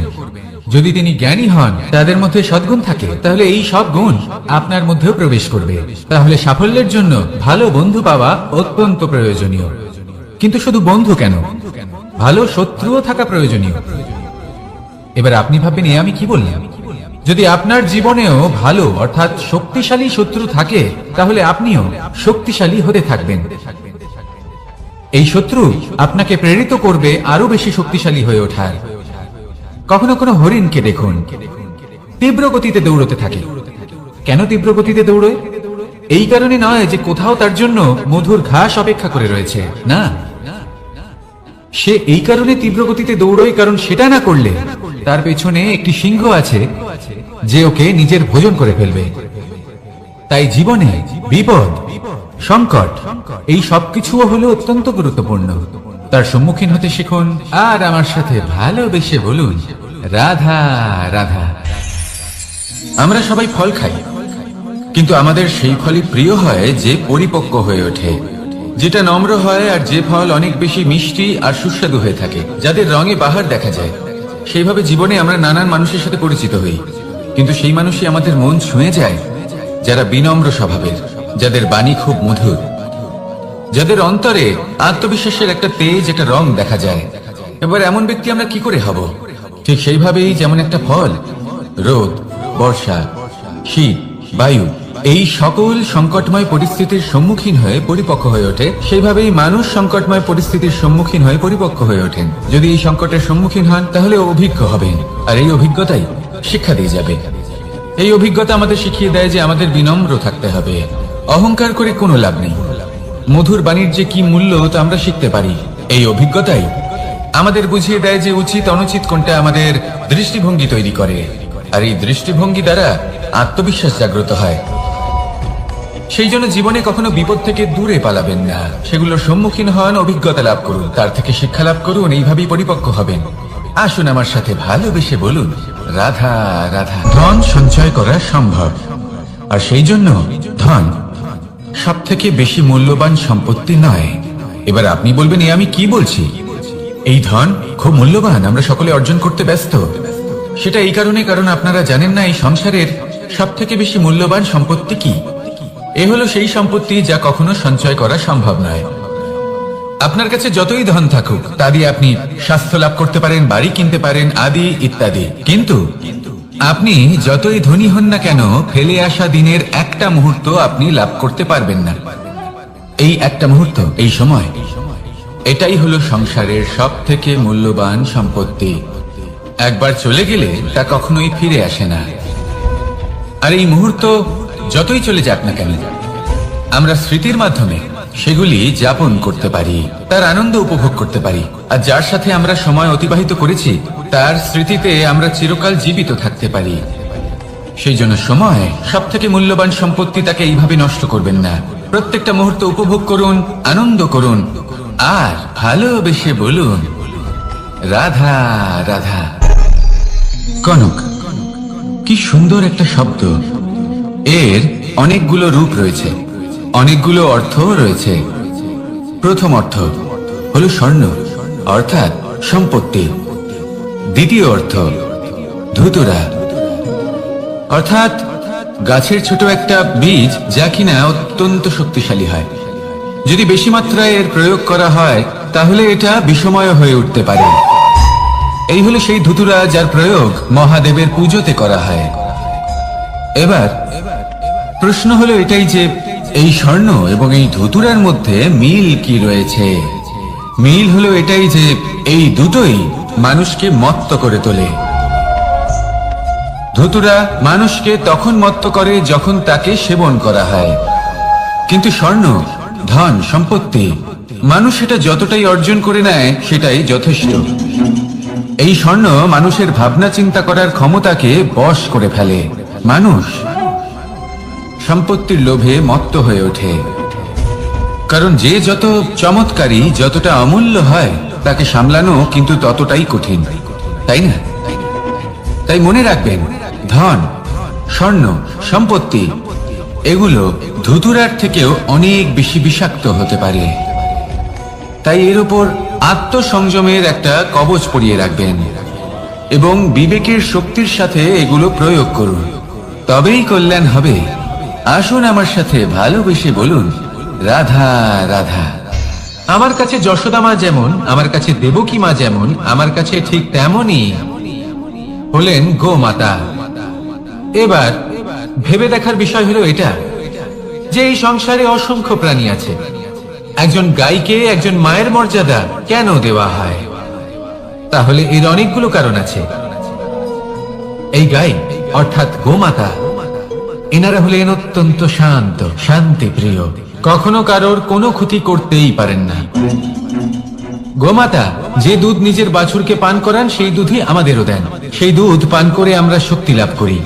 যদি তিনি জ্ঞানী হন, তাদের মধ্যে সদ্গুণ থাকে, তাহলে এই সব গুণ আপনার মধ্যেও প্রবেশ করবে। তাহলে সাফল্যের জন্য ভালো বন্ধু পাওয়া অত্যন্ত প্রয়োজনীয়। কিন্তু শুধু বন্ধু কেন, ভালো শত্রুও থাকা প্রয়োজনীয়। এবার আপনি ভাববেন, এ আমি কি বললাম? যদি আপনার জীবনেও ভালো অর্থাৎ শক্তিশালী শত্রু থাকে, তাহলে আপনিও শক্তিশালী হতে থাকবেন। এই শত্রু আপনাকে প্রেরিত করবে আরো বেশি শক্তিশালী হয়ে ওঠার। কখনো কোনো হরিণকে দেখুন, তীব্র গতিতে দৌড়তে থাকে। কেন তীব্র গতিতে দৌড়ে? এই কারণে নয় যে কোথাও তার জন্য মধুর ঘাস অপেক্ষা করে রয়েছে, না। সে এই কারণে তীব্র গতিতে দৌড়য় কারণ সেটা না করলে তার পেছনে একটি সিংহ আছে যে ওকে নিজের ভোজন করে ফেলবে। তাই জীবনে বিপদ, সংকট, এই সবকিছুও হলো অত্যন্ত গুরুত্বপূর্ণ। তার সম্মুখীন হতে শিখুন আর আমার সাথে ভালোবেসে বলুন, রাধা রাধা। আমরা সবাই ফল খাই, কিন্তু আমাদের সেই ফলই প্রিয় হয় যে পরিপক্ক হয়ে ওঠে, যেটা নম্র হয়, আর যে ফল অনেক বেশি মিষ্টি আর সুস্বাদু হয়ে থাকে, যাদের রঙে বাহার দেখা যায়। সেইভাবে জীবনে আমরা নানান মানুষের সাথে পরিচিত হই, কিন্তু সেই মানুষই আমাদের মন ছুঁয়ে যায় যারা বিনম্র স্বভাবের, যাদের বাণী খুব মধুর, যাদের অন্তরে আত্মবিশ্বাসের একটা তেজ, একটা রং দেখা যায়। এবার এমন ব্যক্তি আমরা কি করে হব? ঠিক সেইভাবেই যেমন একটা ফল রোদ, বর্ষা, শীত, বায়ু, এই সকল সংকটময় পরিস্থিতির সম্মুখীন হয়ে পরিপক্ক হয়ে ওঠে, সেইভাবেই মানুষ সংকটময় পরিস্থিতির সম্মুখীন হয়ে পরিপক্ক হয়ে ওঠেন। যদি এই সংকটের সম্মুখীন হন, তাহলে অভিজ্ঞ হবেন, আর এই অভিজ্ঞতাই শিক্ষা দিয়ে যাবে। এই অভিজ্ঞতা আমাদের শিখিয়ে দেয় যে আমাদের বিনম্র থাকতে হবে। অহংকার করে কোনো লাভ নেই। মধুর বাণীর যে কি মূল্য তা আমরা শিখতে পারি। এই অভিজ্ঞতাই আমাদের বুঝিয়ে দেয় যে উচিত অনুচিত কোনটা আমাদের দৃষ্টিভঙ্গি তৈরি করে, আর এই দৃষ্টিভঙ্গি দ্বারা আত্মবিশ্বাস জাগ্রত হয়। সেই জন্য জীবনে কখনো বিপদ থেকে দূরে পালাবেন না, সেগুলোর সম্মুখীন হন, অভিজ্ঞতা লাভ করুন, তার থেকে শিক্ষা লাভ করুন, এইভাবেই পরিপক্ক হবেন। আসুন আমার সাথে ভালোবেসে বলুন, রাধা রাধা। ধন সঞ্চয় করা সম্ভব, আর সেই জন্য ধন সব থেকে বেশি মূল্যবান সম্পত্তি নয়। এবার আপনি বলবেন, আমি কি বলছি? এই ধন খুব মূল্যবান, আমরা সকলে অর্জন করতে ব্যস্ত। সেটা এই কারণে, কারণ আপনারা জানেন না এই সংসারের সব থেকে বেশি মূল্যবান সম্পত্তি কি। এ হলো সেই সম্পত্তি যা কখনো সঞ্চয় করা সম্ভব নয়। আপনার কাছে যতই ধন থাকুক তা দিয়ে আপনি স্বাস্থ্য লাভ করতে পারেন, বাড়ি কিনতে পারেন, আদি ইত্যাদি, কিন্তু আপনি যতই ধনী হন না কেন, ফেলে আসা দিনের একটা মুহূর্ত আপনি লাভ করতে পারবেন না। এই একটা মুহূর্ত, এই সময়, এটাই হলো সংসারের সব থেকে মূল্যবান সম্পত্তি। একবার চলে গেলে তা কখনোই ফিরে আসে না। আর এই মুহূর্ত যতই চলে যাক না কেন, আমরা স্মৃতির মাধ্যমে সেগুলি যাপন করতে পারি, তার আনন্দ উপভোগ করতে পারি। আর যার সাথে আমরা সময় অতিবাহিত করেছি তার স্মৃতিতে আমরা চিরকাল জীবিত থাকতে পারি। সেই জন্য সময় সব থেকে মূল্যবান সম্পত্তি, তাকে এইভাবে নষ্ট করবেন না। প্রত্যেকটা মুহূর্ত উপভোগ করুন, আনন্দ করুন, আর ভালোবেসে বলুন, রাধা রাধা। কনক, কি সুন্দর একটা শব্দ। এর অনেকগুলো রূপ রয়েছে, অনেকগুলো অর্থ রয়েছে। প্রথম অর্থ হলো স্বর্ণ, অর্থাৎ সম্পত্তি। দ্বিতীয় অর্থ ধুতুরা, অর্থাৎ গাছের ছোট একটা বীজ, যা কিনা অত্যন্ত শক্তিশালী হয়। যদি বেশি মাত্রায় এর প্রয়োগ করা হয় তাহলে এটা বিষময় হয়ে উঠতে পারে। এই হলো সেই ধুতুরা যার প্রয়োগ মহাদেবের পুজোতে করা হয়। এবার প্রশ্ন হলো এটাই যে এই স্বর্ণ এবং এই ধুতুরার মধ্যে মিল কি রয়েছে? মিল হলো এটাই যে এই দুটোই মানুষকে মত্ত করে তোলে। ধুতুরা মানুষকে তখন মত্ত করে যখন তাকে সেবন করা হয়, কিন্তু স্বর্ণ, ধন, সম্পত্তি, মানুষ সেটা যতটাই অর্জন করে নেয় সেটাই যথেষ্ট। এই স্বর্ণ মানুষের ভাবনা চিন্তা করার ক্ষমতাকে বশ করে ফেলে। মানুষ সম্পত্তির লোভে মত্ত হয়ে ওঠে, কারণ যে যত চমৎকারী, যতটা অমূল্য হয় তাকে সামলানো কিন্তু ততটাই কঠিন, তাই না? তাই মনে রাখবেন, ধন, স্বর্ণ, সম্পত্তি এগুলো ধুতুরার থেকেও অনেক বেশি বিষাক্ত হতে পারে। তাই এর উপর আত্মসংযমের একটা কবচ পরিয়ে রাখবেন এবং বিবেকের শক্তির সাথে এগুলো প্রয়োগ করুন, তবেই কল্যাণ হবে। আসুন আমার সাথে ভালোবেসে বলুন, রাধা রাধা। আমার কাছে যশোদা মা যেমন, আমার কাছে দেবকী মা যেমন, আমার কাছে ঠিক তেমনই হলেন গোমাতা। এবার ভেবে দেখার বিষয় হলো এটা যে এই সংসারে অসংখ্য প্রাণী আছে, একজন গাইকে একজন মায়ের মর্যাদা কেন দেওয়া হয়? তাহলে এর অনেকগুলো কারণ আছে। এই গাই অর্থাৎ গোমাতা, এনারা হলেন অত্যন্ত শান্ত, শান্তি প্রিয়, কখনো কারোর কোনো ক্ষতি করতেই পারেন না। গোমাতা যে দুধ নিজের বাছুরকে পান করান সেই দুধই আমাদেরও দেন। সেই দুধ পান করে আমরা শক্তি লাভ করি।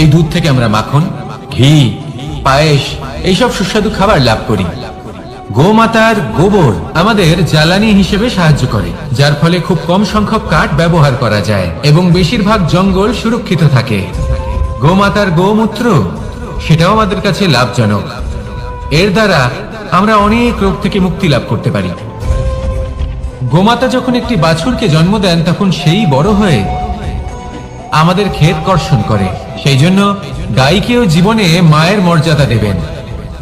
এই দুধ থেকে আমরা মাখন, ঘি, পায়েস, এইসব সুস্বাদু খাবার লাভ করি। গোমাতার গোবর আমাদের জ্বালানি হিসেবে সাহায্য করে, যার ফলে খুব কম সংখ্যক কাঠ ব্যবহার করা যায় এবং বেশিরভাগ জঙ্গল সুরক্ষিত থাকে। গোমাতার গোমূত্র, সেটাও আমাদের কাছে লাভজনক। এর দ্বারা আমরা অনেক রোগ থেকে মুক্তি লাভ করতে পারি। গোমাতা যখন একটি বাছুরকে জন্ম দেন তখন সেই বড় হয়ে আমাদের ক্ষেত কর্ষণ করে। সেই জন্য গাইকেও জীবনে মায়ের মর্যাদা দেবেন।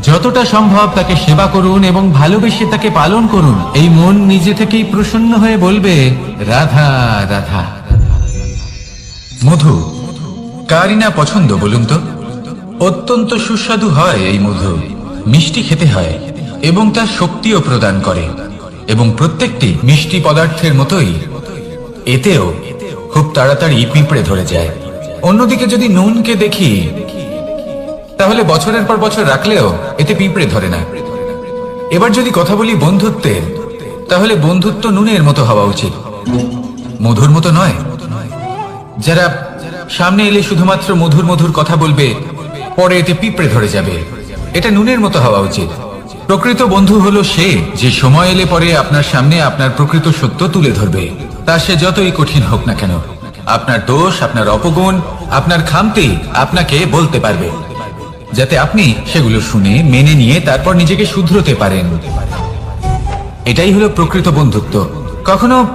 যতটা সম্ভব তাকে সেবা করুন এবং ভালোবেসে তাকে পালন করুন। এই মন নিজে থেকেই প্রসন্ন হয়ে বলবে, রাধা রাধা। মধু কারই না পছন্দ বলুন তো? অত্যন্ত সুস্বাদু হয় এই মধু, মিষ্টি খেতে হয় এবং তা শক্তিও প্রদান করে। এবং প্রত্যেকটি মিষ্টি পদার্থের মতোই এতেও খুব তাড়াতাড়ি পিঁপড়ে ধরে যায়। অন্যদিকে যদি নুনকে দেখি, তাহলে বছরের পর বছর রাখলেও এতে পিঁপড়ে ধরে না। এবার যদি কথা বলি বন্ধুত্বের, তাহলে বন্ধুত্ব নুনের মতো হওয়া উচিত, মধুর মতো নয়। যারা সামনে এলে শুধুমাত্র মধুর মধুর কথা বলবে, পরে এতে পিঁপড়ে ধরে যাবে। এটা নুনের মতো হওয়া উচিত। প্রকৃত বন্ধু হলো সে, যে সময় এলে পরে আপনার সামনে আপনার প্রকৃত সত্য তুলে ধরবে, তা সে যতই কঠিন হোক না কেন। আপনার দোষ, আপনার অপগুণ, আপনার খামতি আপনাকে বলতে পারবে, যাতে আপনি সেগুলো শুনে মেনে নিয়ে তারপর নিজেকে শুধরোতে পারেন। এটাই হলো প্রকৃত বন্ধুত্ব। কখনো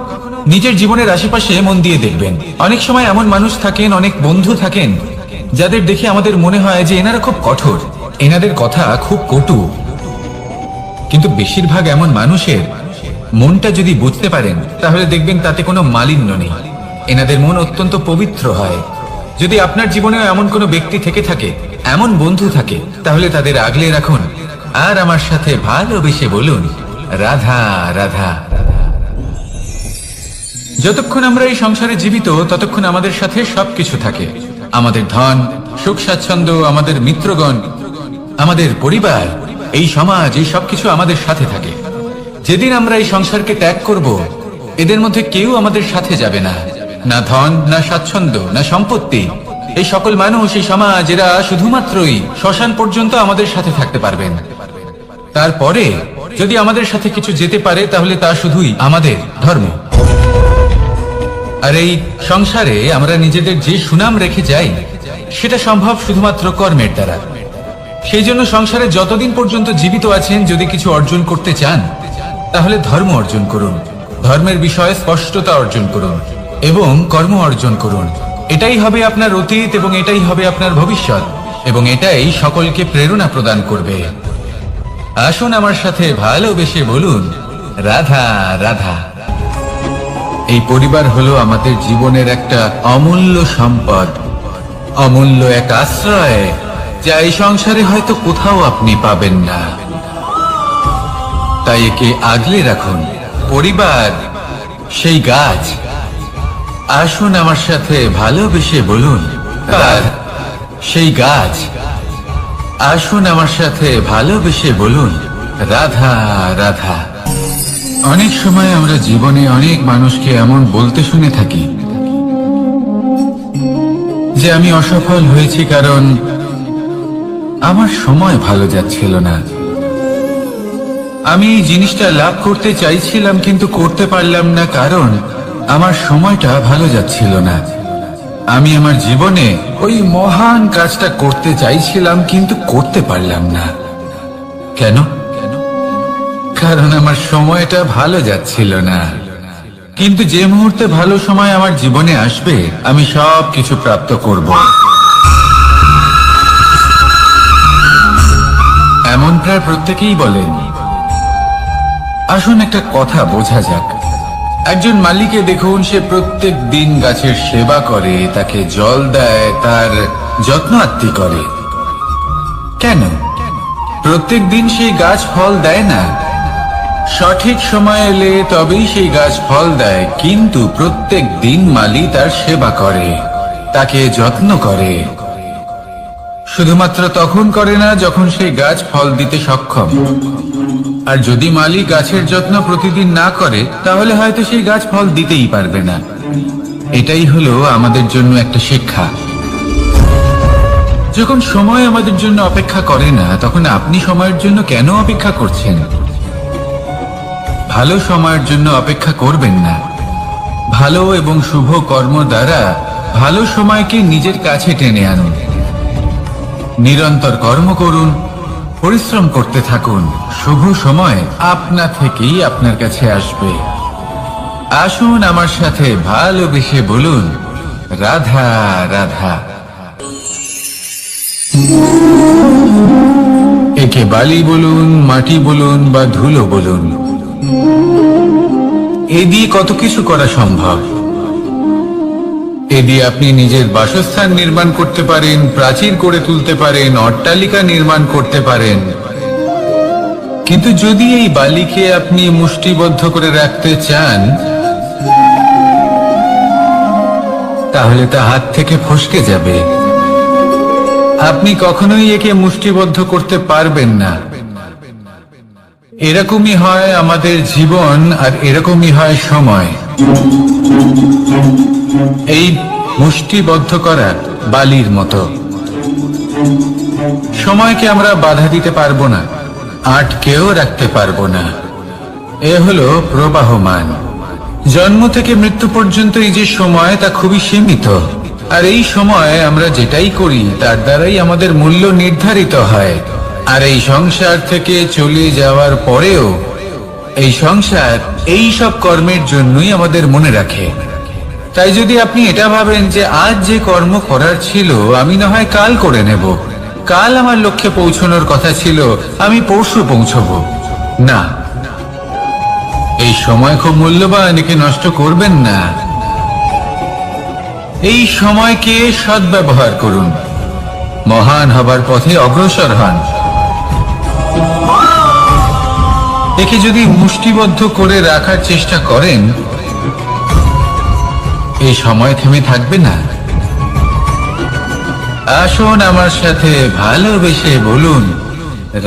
নিজের জীবনের আশেপাশে মন দিয়ে দেখবেন, অনেক সময় এমন মানুষ থাকেন, অনেক বন্ধু থাকেন, যাদের দেখে আমাদের মনে হয় যে এনারা খুব কঠোর, এনাদের কথা খুব কটু। কিন্তু বেশিরভাগ এমন মানুষের মনটা যদি বুঝতে পারেন, তাহলে দেখবেন তাতে কোনো মালিন্য নেই। এনাদের মন অত্যন্ত পবিত্র হয়। যদি আপনার জীবনেও এমন কোনো ব্যক্তি থেকে থাকে, এমন বন্ধু থাকে, তাহলে তাদের আগলে রাখুন আর আমার সাথে ভালোবেসে বলুন, রাধা রাধা। যতক্ষণ আমরা এই সংসারে জীবিত, ততক্ষণ আমাদের সাথে সবকিছু থাকে। আমাদের ধন, সুখ স্বাচ্ছন্দ্য, আমাদের মিত্রগণ, আমাদের পরিবার, এই সমাজ, এই সবকিছু আমাদের সাথে থাকে। যেদিন আমরা এই সংসারকে ত্যাগ করব, এদের মধ্যে কেউ আমাদের সাথে যাবে না। না ধন, না স্বাচ্ছন্দ্য, না সম্পত্তি। এই সকল মানুষ, এই সমাজ, এরা শুধুমাত্রই শ্মশান পর্যন্ত আমাদের সাথে থাকতে পারবেন। তারপরে যদি আমাদের সাথে কিছু যেতে পারে, তাহলে তা শুধুই আমাদের ধর্ম। আর এই সংসারে আমরা নিজেদের যে সুনাম রেখে যাই, সেটা সম্ভব শুধুমাত্র কর্মের দ্বারা। সেই জন্য সংসারে যতদিন পর্যন্ত জীবিত আছেন, যদি কিছু অর্জন করতে চান, তাহলে ধর্ম অর্জন করুন, ধর্মের বিষয়ে স্পষ্টতা অর্জন করুন এবং কর্ম অর্জন করুন। এটাই হবে আপনার অতীত এবং এটাই হবে আপনার ভবিষ্যৎ, এবং এটাই সকলকে প্রেরণা প্রদান করবে। আসুন আমার সাথে ভালোবেসে বলুন, রাধা রাধা। এই পরিবার হলো আমাদের জীবনের একটা অমূল্য সম্পদ, অমূল্য এক আশ্রয়, যা এই সংসারে হয়তো কোথাও আপনি পাবেন না। তাই একে আগলে রাখুন। পরিবার সেই গাছ। আসুন আমার সাথে ভালোবেসে বলুন, আর সেই গাছ। আসুন আমার সাথে ভালোবেসে বলুন, রাধা রাধা। অনেক সময় আমরা জীবনে অনেক মানুষকে এমন বলতে শুনে থাকি যে আমি অসফল হয়েছি কারণ আমার সময় ভালো যাচ্ছিল না। আমি এই জিনিসটা লাভ করতে চাইছিলাম কিন্তু করতে পারলাম না কারণ আমার সময়টা ভালো যাচ্ছিল না। আমি আমার জীবনে ওই মহান কাজটা করতে চাইছিলাম কিন্তু করতে পারলাম না। কেন? কারণ আমার সময়টা ভালো যাচ্ছিল না। কিন্তু যে মুহূর্তে ভালো সময় আমার জীবনে আসবে, আমি সব কিছু প্রাপ্ত করব। এমন প্রায় প্রত্যেকেই বলেন। আসুন একটা কথা বোঝা যাক। একজন মালিকে দেখুন, সে প্রত্যেক দিন গাছের সেবা করে, তাকে জল দেয়, তার যত্ন আত্তি করে। কেন? প্রত্যেক দিন সেই গাছ ফল দেয় না। সঠিক সময় এলে তবেই সেই গাছ ফল দেয়, কিন্তু প্রত্যেক দিন মালি তার সেবা করে, তাকে যত্ন করে। শুধুমাত্র তখন করে না যখন সেই গাছ ফল দিতে সক্ষম। আর যদি মালি গাছের যত্ন প্রতিদিন না করে, তাহলে হয়তো সেই গাছ ফল দিতেই পারবে না। এটাই হলো আমাদের জন্য একটা শিক্ষা। যখন সময় আমাদের জন্য অপেক্ষা করে না, তখন আপনি সময়ের জন্য কেন অপেক্ষা করছেন? ভালো সময়ের জন্য অপেক্ষা করবেন না। ভালো এবং শুভ কর্ম দ্বারা ভালো সময়কে নিজের কাছে টেনে আনুন। নিরন্তর কর্ম করুন, পরিশ্রম করতে থাকুন। শুভ সময় আপনা থেকেই আপনার কাছে আসবে। আসুন আমার সাথে ভালোবেসে বলুন, রাধা রাধা। একে বালি বলুন, মাটি বলুন বা ধুলো বলুন, এ দিয়ে কত কিছু করা সম্ভব। এ দিয়ে আপনি নিজের বাসস্থান নির্মাণ করতে পারেন, প্রাচীর করে তুলতে পারেন, অট্টালিকা নির্মাণ করতে পারেন। কিন্তু যদি এই বালিকে আপনি মুষ্টিবদ্ধ করে রাখতে চান, তাহলে তা হাত থেকে ফসকে যাবে। আপনি কখনোই একে মুষ্টিবদ্ধ করতে পারবেন না। এরকমই হয় আমাদের জীবন, আর এরকমই হয় সময়। এই মুষ্টিবদ্ধ করা বালির মতো। সময়কে আমরা বাধা দিতে পারবো না, আটকেও রাখতে পারবো না। এ হলো প্রবাহমান। জন্ম থেকে মৃত্যু পর্যন্ত এই যে সময়, তা খুবই সীমিত। আর এই সময় আমরা যেটাই করি তার দ্বারাই আমাদের মূল্য নির্ধারিত হয়। আর এই সংসার থেকে চলে যাওয়ার পরেও এই সংসার এই সব কর্মের জন্যই আমাদের মনে রাখে। তাই যদি আপনি এটা ভাবেন যে আজ যে কর্ম করার ছিল আমি না হয় কাল করে নেব, কাল আমার লক্ষ্যে পৌঁছানোর কথা ছিল আমি পরশু পৌঁছবো, না, এই সময় খুব মূল্যবান, একে নষ্ট করবেন না। এই সময়কে সদ্ব্যবহার করুন, মহান হবার পথে অগ্রসর হন। একে যদি মুষ্টিবদ্ধ করে রাখার চেষ্টা করেন, এই সময় থেমে থাকবে না। আসুন আমার সাথে ভালোবেসে বলুন,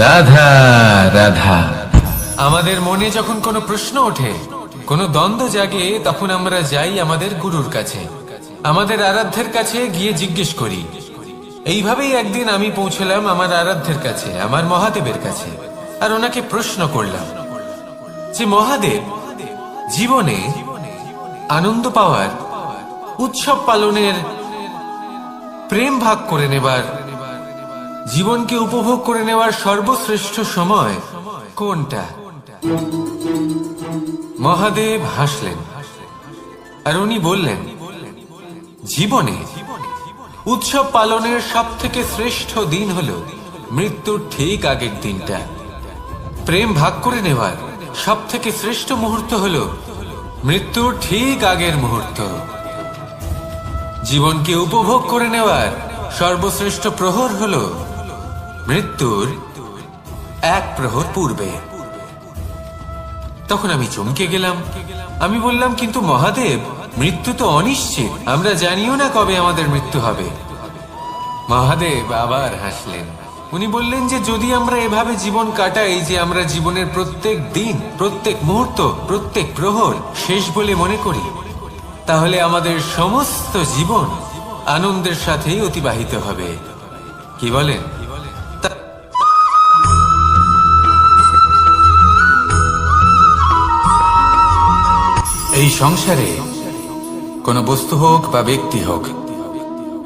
রাধা রাধা। আমাদের মনে যখন কোনো প্রশ্ন ওঠে, কোনো দ্বন্দ্ব জাগে, তখন আমরা যাই আমাদের গুরুর কাছে, আমাদের আরাধ্যের কাছে গিয়ে জিজ্ঞেস করি। এইভাবেই একদিন আমি পৌঁছলাম আমার আরাধ্যের কাছে, আমার মহাদেবের কাছে, আর ওনাকে প্রশ্ন করলাম যে মহাদেব, জীবনে আনন্দ পাওয়ার, উৎসব পালনের, প্রেম ভাগ করে নেবার, জীবনকে উপভোগ করে নেওয়ার সর্বশ্রেষ্ঠ সময় কোনটা? মহাদেব হাসলেন আর উনি বললেন, জীবনে উৎসব পালনের সব থেকে শ্রেষ্ঠ দিন হলো মৃত্যুর ঠিক আগের দিনটা। প্রেম ভাগ করে নেওয়ার সব থেকে শ্রেষ্ঠ মুহূর্ত হলো মৃত্যুর ঠিক আগের মুহূর্ত। জীবনকে উপভোগ করে নেওয়ার সর্বশ্রেষ্ঠ প্রহর হলো মৃত্যুর এক প্রহর পূর্বে। তখন আমি চমকে গেলাম। আমি বললাম, কিন্তু মহাদেব, মৃত্যু তো অনিশ্চিত, আমরা জানিও না কবে আমাদের মৃত্যু হবে। মহাদেব আবার হাসলেন। উনি বললেন যে যদি আমরা এভাবে জীবন কাটাই যে আমরা জীবনের প্রত্যেক দিন, প্রত্যেক মুহূর্ত, প্রত্যেক প্রহর শেষ বলে মনে করি, তাহলে আমাদের সমস্ত জীবন আনন্দের সাথেই অতিবাহিত হবে। কি বলেন? এই সংসারে কোনো বস্তু হোক বা ব্যক্তি হোক,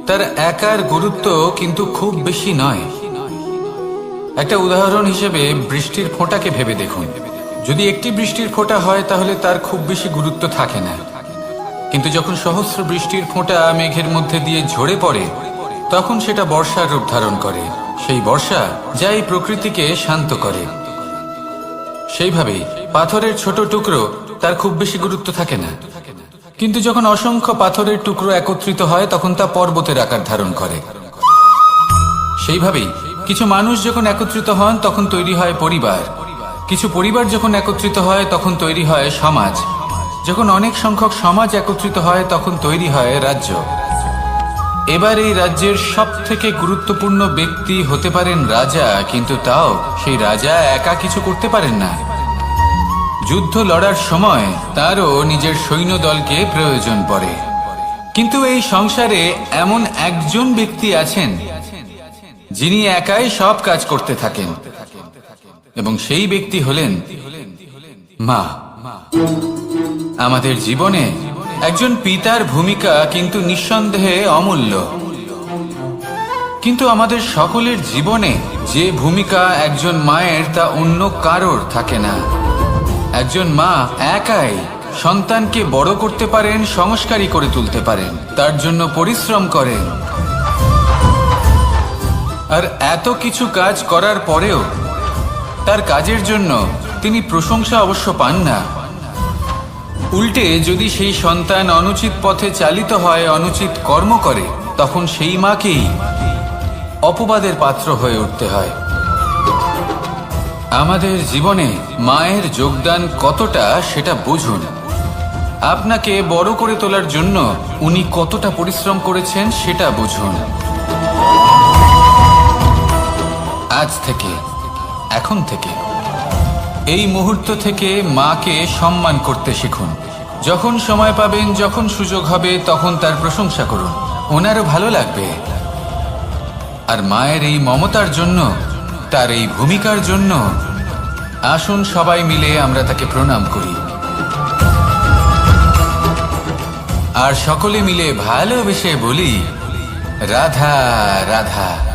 তার একার গুরুত্ব কিন্তু খুব বেশি নয়। একটা উদাহরণ হিসেবে বৃষ্টির ফোঁটাকে ভেবে দেখুন। যদি একটি বৃষ্টির ফোঁটা হয় তাহলে তার খুব বেশি গুরুত্ব থাকে না, কিন্তু যখন সহস্র বৃষ্টির ফোঁটা মেঘের মধ্যে দিয়ে ঝরে পড়ে, তখন সেটা বর্ষার রূপ ধারণ করে। সেই বর্ষা যা এই প্রকৃতিকে শান্ত করে। সেইভাবেই পাথরের ছোট টুকরো, তার খুব বেশি গুরুত্ব থাকে না, কিন্তু যখন অসংখ্য পাথরের টুকরো একত্রিত হয় তখন তা পর্বতের আকার ধারণ করে। সেইভাবেই কিছু মানুষ যখন একত্রিত হন তখন তৈরি হয় পরিবার, কিছু পরিবার যখন একত্রিত হয় তখন তৈরি হয় সমাজ, যখন অনেক সংখ্যক সমাজ একত্রিত হয় তখন তৈরি হয় রাজ্য। এবার এই রাজ্যের সব থেকে গুরুত্বপূর্ণ ব্যক্তি হতে পারেন রাজা, কিন্তু তাও সেই রাজা একা কিছু করতে পারেন না। যুদ্ধ লড়ার সময় তারও নিজের সৈন্যদলকে প্রয়োজন পড়ে। কিন্তু এই সংসারে এমন একজন ব্যক্তি আছেন যিনি একাই সব কাজ করতে থাকেন, এবং সেই ব্যক্তি হলেন মা। আমাদের জীবনে একজন পিতার ভূমিকা কিন্তু নিঃসন্দেহে অমূল্য, কিন্তু আমাদের সকলের জীবনে যে ভূমিকা একজন মায়ের তা অন্য কারোর থাকে না। একজন মা একাই সন্তানকে বড় করতে পারেন, সংস্কারী করে তুলতে পারেন, তার জন্য পরিশ্রম করেন। আর এত কিছু কাজ করার পরেও তার কাজের জন্য তিনি প্রশংসা অবশ্য পান না। উল্টে যদি সেই সন্তান অনুচিত পথে চালিত হয়, অনুচিত কর্ম করে, তখন সেই মাকেই অপবাদের পাত্র হয়ে উঠতে হয়। আমাদের জীবনে মায়ের যোগদান কতটা সেটা বুঝুন। আপনাকে বড় করে তোলার জন্য উনি কতটা পরিশ্রম করেছেন সেটা বুঝুন। আজ থেকে, এখন থেকে, এই মুহূর্ত থেকে মাকে সম্মান করতে শিখুন। যখন সময় পাবেন, যখন সুযোগ হবে, তখন তার প্রশংসা করুন। ওনারও ভালো লাগবে। আর মায়ের এই মমতার জন্য, তার এই ভূমিকার জন্য আসুন সবাই মিলে আমরা তাকে প্রণাম করি আর সকলে মিলে ভালোবেসে বলি, রাধা রাধা।